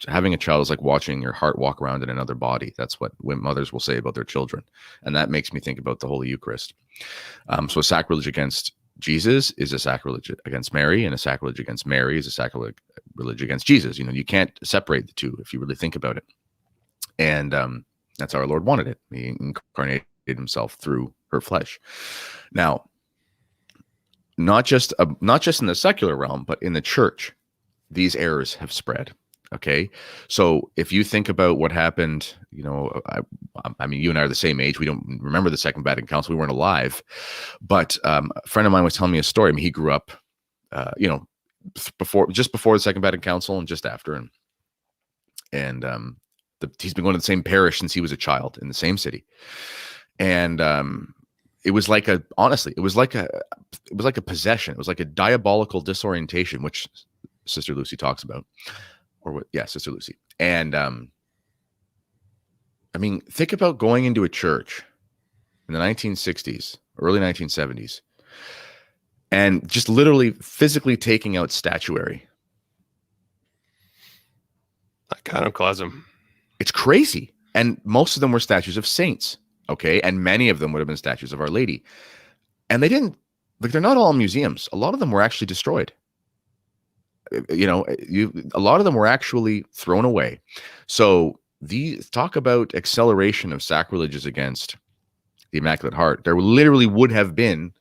having a child is like watching your heart walk around in another body. That's what mothers will say about their children, and that makes me think about the Holy Eucharist. So a sacrilege against Jesus is a sacrilege against Mary, and a sacrilege against Mary is a sacrilege against Jesus. You know, you can't separate the two if you really think about it. And that's how our Lord wanted it. He incarnated himself through her flesh. Now, not just in the secular realm, but in the church, these errors have spread. Okay, so if you think about what happened, you know, I mean, you and I are the same age. We don't remember the Second Vatican Council. We weren't alive, but a friend of mine was telling me a story. I mean, he grew up, you know, just before the Second Vatican Council and just after, and he's been going to the same parish since he was a child in the same city, and it was like a possession. It was like a diabolical disorientation, which Sister Lucy talks about, Sister Lucy. And I mean, think about going into a church in the 1960s, early 1970s, and just literally physically taking out statuary. Iconoclasm. It's crazy. And most of them were statues of saints. Okay. And many of them would have been statues of Our Lady. And they didn't, like, they're not all in museums. A lot of them were actually destroyed. You know, a lot of them were actually thrown away. So talk about acceleration of sacrileges against the Immaculate Heart. There literally would have been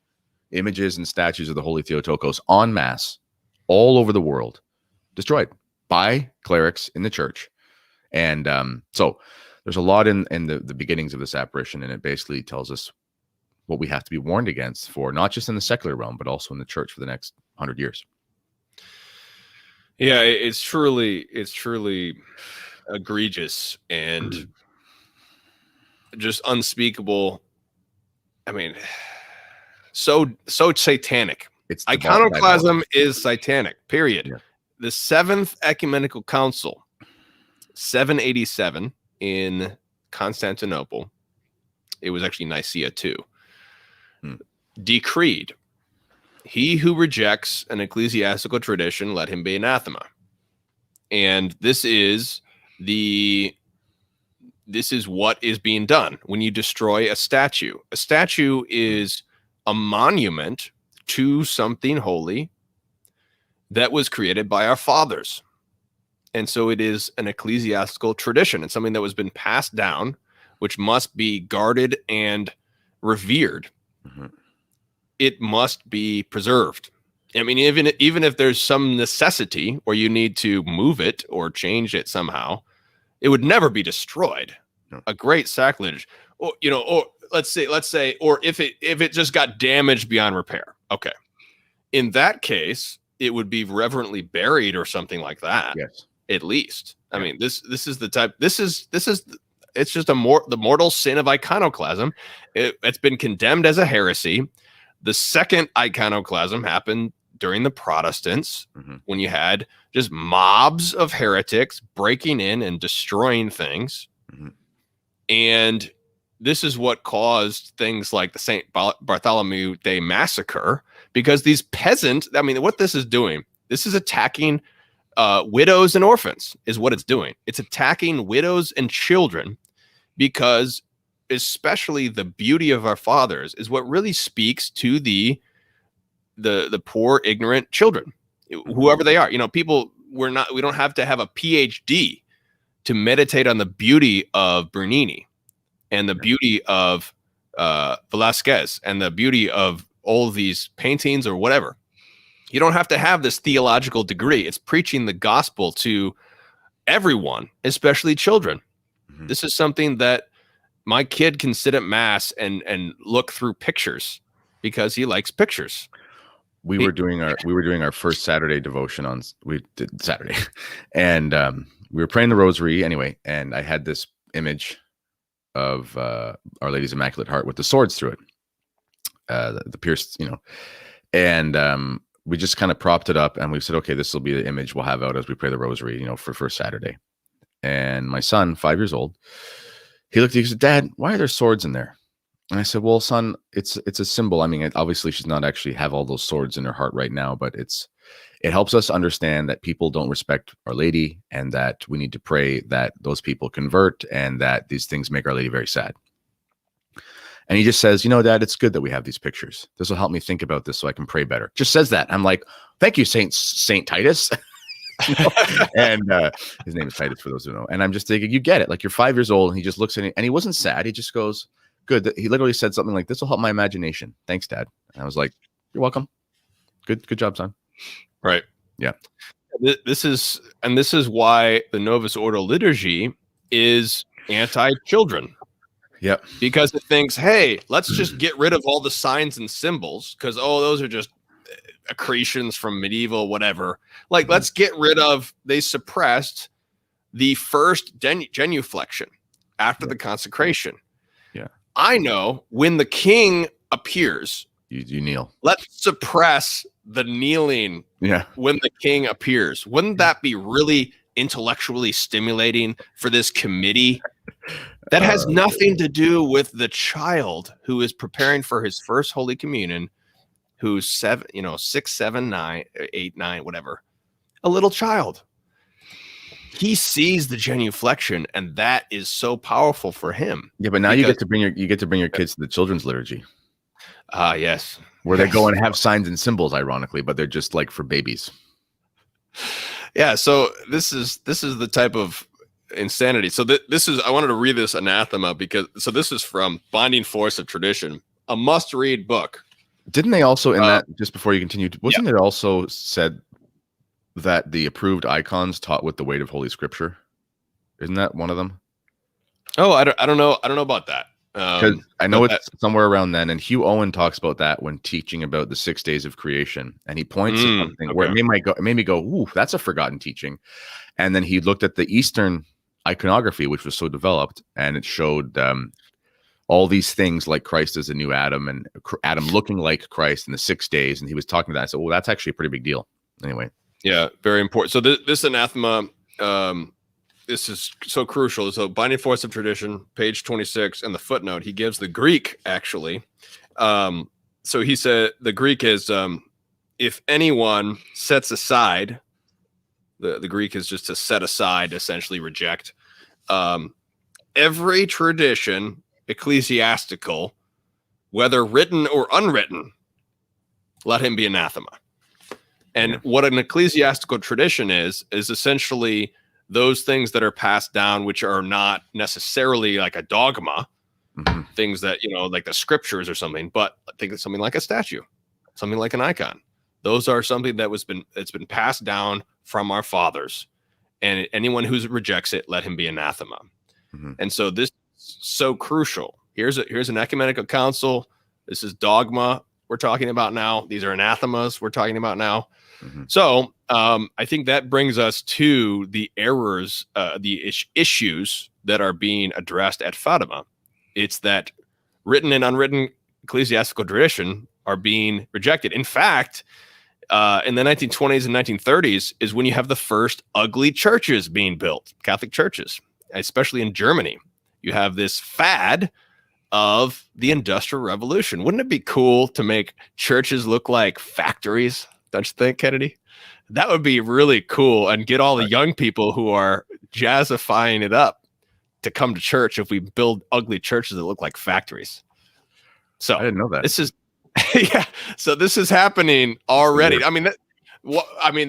images and statues of the Holy Theotokos en masse all over the world, destroyed by clerics in the church. And so there's a lot in the beginnings of this apparition, and it basically tells us what we have to be warned against, for not just in the secular realm, but also in the church for the next 100 years. Yeah, it's truly egregious and just unspeakable. I mean, so satanic It's iconoclasm is satanic, period. Yeah. The Seventh Ecumenical Council, 787 in Constantinople, it was actually Nicaea too, decreed, he who rejects an ecclesiastical tradition, let him be anathema. And this is what is being done when you destroy a statue. A statue is a monument to something holy that was created by our fathers. And so it is an ecclesiastical tradition. It's something that was been passed down, which must be guarded and revered. Mm-hmm. It must be preserved. I mean, even if there's some necessity or you need to move it or change it somehow, it would never be destroyed. No. A great sacrilege, or or let's say, or if it just got damaged beyond repair. Okay, in that case, it would be reverently buried or something like that. Yes, at least. I mean, this is the type. This is it's just the mortal sin of iconoclasm. It's been condemned as a heresy. The second iconoclasm happened during the Protestants, when you had just mobs of heretics breaking in and destroying things. And this is what caused things like the St. Bartholomew Day massacre, because these peasants, I mean, what this is doing, this is attacking widows and orphans is what it's doing. It's attacking widows and children, because especially the beauty of our fathers is what really speaks to the poor, ignorant children, whoever they are. People, we don't have to have a PhD to meditate on the beauty of Bernini and the beauty of Velasquez and the beauty of all these paintings or whatever. You don't have to have this theological degree. It's preaching the gospel to everyone, especially children. This is something that my kid can sit at mass and look through pictures because he likes pictures. We were doing our first Saturday devotion on Saturday, and we were praying the rosary anyway. And I had this image of Our Lady's Immaculate Heart with the swords through it, the pierced, and we just kind of propped it up, and we said, okay, this will be the image we'll have out as we pray the rosary, for first Saturday. And my son, 5 years old, he said, "Dad, why are there swords in there?" And I said, "Well, son, it's a symbol. I mean, obviously she's not actually have all those swords in her heart right now, but it helps us understand that people don't respect Our Lady, and that we need to pray that those people convert, and that these things make Our Lady very sad." And he just says, "Dad, it's good that we have these pictures. This will help me think about this so I can pray better." Just says that. I'm like, "Thank you, Saint Titus." And his name is Titus, for those who know. And I'm just thinking, you get it. Like, you're 5 years old, and he just looks at it, and he wasn't sad. He just goes, "Good." He literally said something like, "This will help my imagination. Thanks, Dad." And I was like, "You're welcome. Good job, son." Right. Yeah. This is why the Novus Ordo liturgy is anti-children. Yep. Because it thinks, hey, let's just get rid of all the signs and symbols, because those are just accretions from medieval whatever. Like, let's get rid of. They suppressed the first genuflection after the consecration. Yeah. I know when the king appears, you kneel. Let's suppress the kneeling. Yeah. When the king appears, wouldn't that be really intellectually stimulating for this committee? That has nothing to do with the child who is preparing for his first Holy Communion, who's 7, 6, 7, 9, 8, 9, whatever, a little child. He sees the genuflection, and that is so powerful for him. Yeah, but now you get to bring your kids to the children's liturgy. Yes, where they go and have signs and symbols, ironically, but they're just like for babies. Yeah. So this is the type of insanity. So this is, I wanted to read this anathema so this is from Binding Force of Tradition, a must-read book. Didn't they also in that, just before you continue, wasn't it also said that the approved icons taught with the weight of Holy Scripture? Isn't that one of them? Oh, I don't know about that. Because I know it's somewhere around then, and Hugh Owen talks about that when teaching about the 6 days of creation, and he points at something where it made me go, "Ooh, that's a forgotten teaching." And then he looked at the Eastern iconography, which was so developed, and it showed all these things like Christ is a new Adam and Adam looking like Christ in the 6 days. And he was talking to that. I said, well, that's actually a pretty big deal. Anyway. Yeah, very important. So this anathema, this is so crucial. So binding force of tradition, page 26, and the footnote, he gives the Greek actually. So he said the Greek is if anyone sets aside, the Greek is just to set aside, essentially reject every tradition ecclesiastical, whether written or unwritten, let him be anathema. And what an ecclesiastical tradition is essentially those things that are passed down, which are not necessarily like a dogma, things that, like the scriptures or something, but think of something like a statue, something like an icon. Those are something that it's been passed down from our fathers, and anyone who rejects it, let him be anathema. And so this is so crucial. Here's an ecumenical council. This is dogma we're talking about now. These are anathemas we're talking about now. So I think that brings us to the errors, the issues that are being addressed at Fatima. It's that written and unwritten ecclesiastical tradition are being rejected. In fact, in the 1920s and 1930s is when you have the first ugly churches being built, Catholic churches, especially in Germany. You have this fad of the Industrial Revolution. Wouldn't it be cool to make churches look like factories? Don't you think, Kennedy? That would be really cool, and get all the young people who are jazzifying it up to come to church if we build ugly churches that look like factories. So I didn't know that. This is So this is happening already. I mean,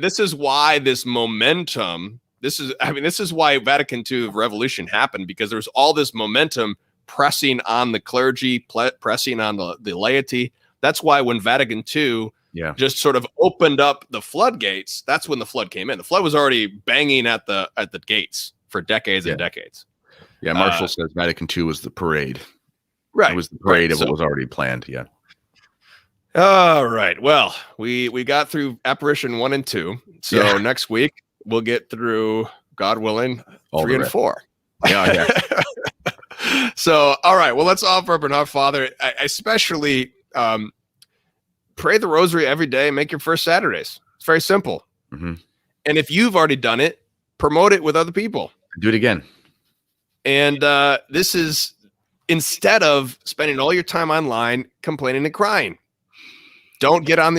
this is why this momentum. This is why Vatican II revolution happened, because there's all this momentum pressing on the clergy, pressing on the laity. That's why when Vatican II just sort of opened up the floodgates, that's when the flood came in. The flood was already banging at the gates for decades and decades. Yeah, Marshall says Vatican II was the parade. Right. It was the parade of what was already planned. Yeah. All right. Well, we got through Apparition 1 and 2. So next week we'll get through, God willing, 3 and 4. Yeah. So, all right. Well, let's offer up an Our Father. I especially pray the rosary every day. Make your first Saturdays. It's very simple. And if you've already done it, promote it with other people. Do it again. And this is instead of spending all your time online complaining and crying. Don't get on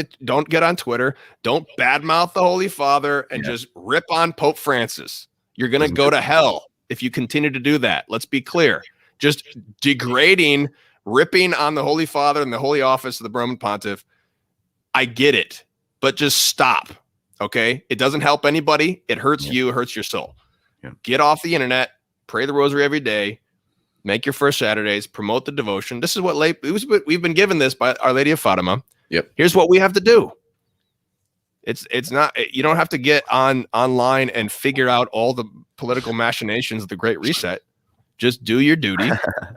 Twitter. Don't badmouth the Holy Father and just rip on Pope Francis. You're going to go to hell if you continue to do that. Let's be clear. Just degrading, ripping on the Holy Father and the Holy Office of the Roman Pontiff. I get it, but just stop. Okay? It doesn't help anybody. It hurts you. It hurts your soul. Get off the internet. Pray the rosary every day. Make your first Saturdays. Promote the devotion. This is what we've been given this by Our Lady of Fatima. Here's what we have to do. It's not, you don't have to get online and figure out all the political machinations of the Great Reset. Just do your duty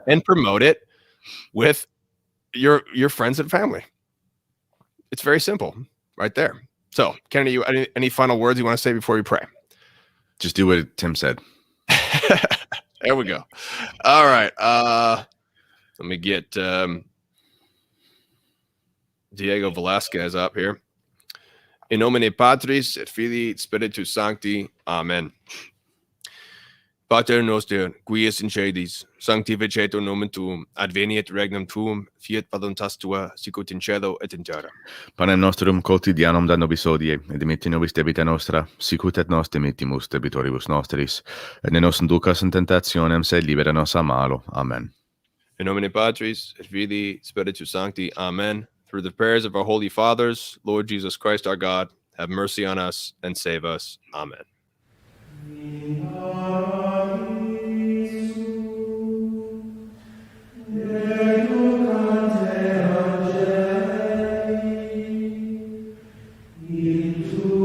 and promote it with your friends and family. It's very simple right there. So, Kennedy, any final words you want to say before we pray? Just do what Tim said. There we go. All right. Let me get Diego Velasquez up here. In nomine Patris et Filii et Spiritus Sancti. Amen. Pater noster, qui es in caelis, sanctificetur nomen tuum, adveniet regnum tuum, fiat voluntas tua, sicut in cielo et in terra. Panem nostrum quotidianum da nobis hodie, et dimitti nobis debita nostra, sicut et nos dimittimus debitoribus nostris, et ne nos inducas in tentationem, sed libera nos a malo. Amen. In nomine Patris et Filii Spiritus Sancti. Amen. Through the prayers of our holy fathers, Lord Jesus Christ our God, have mercy on us and save us. Amen. Into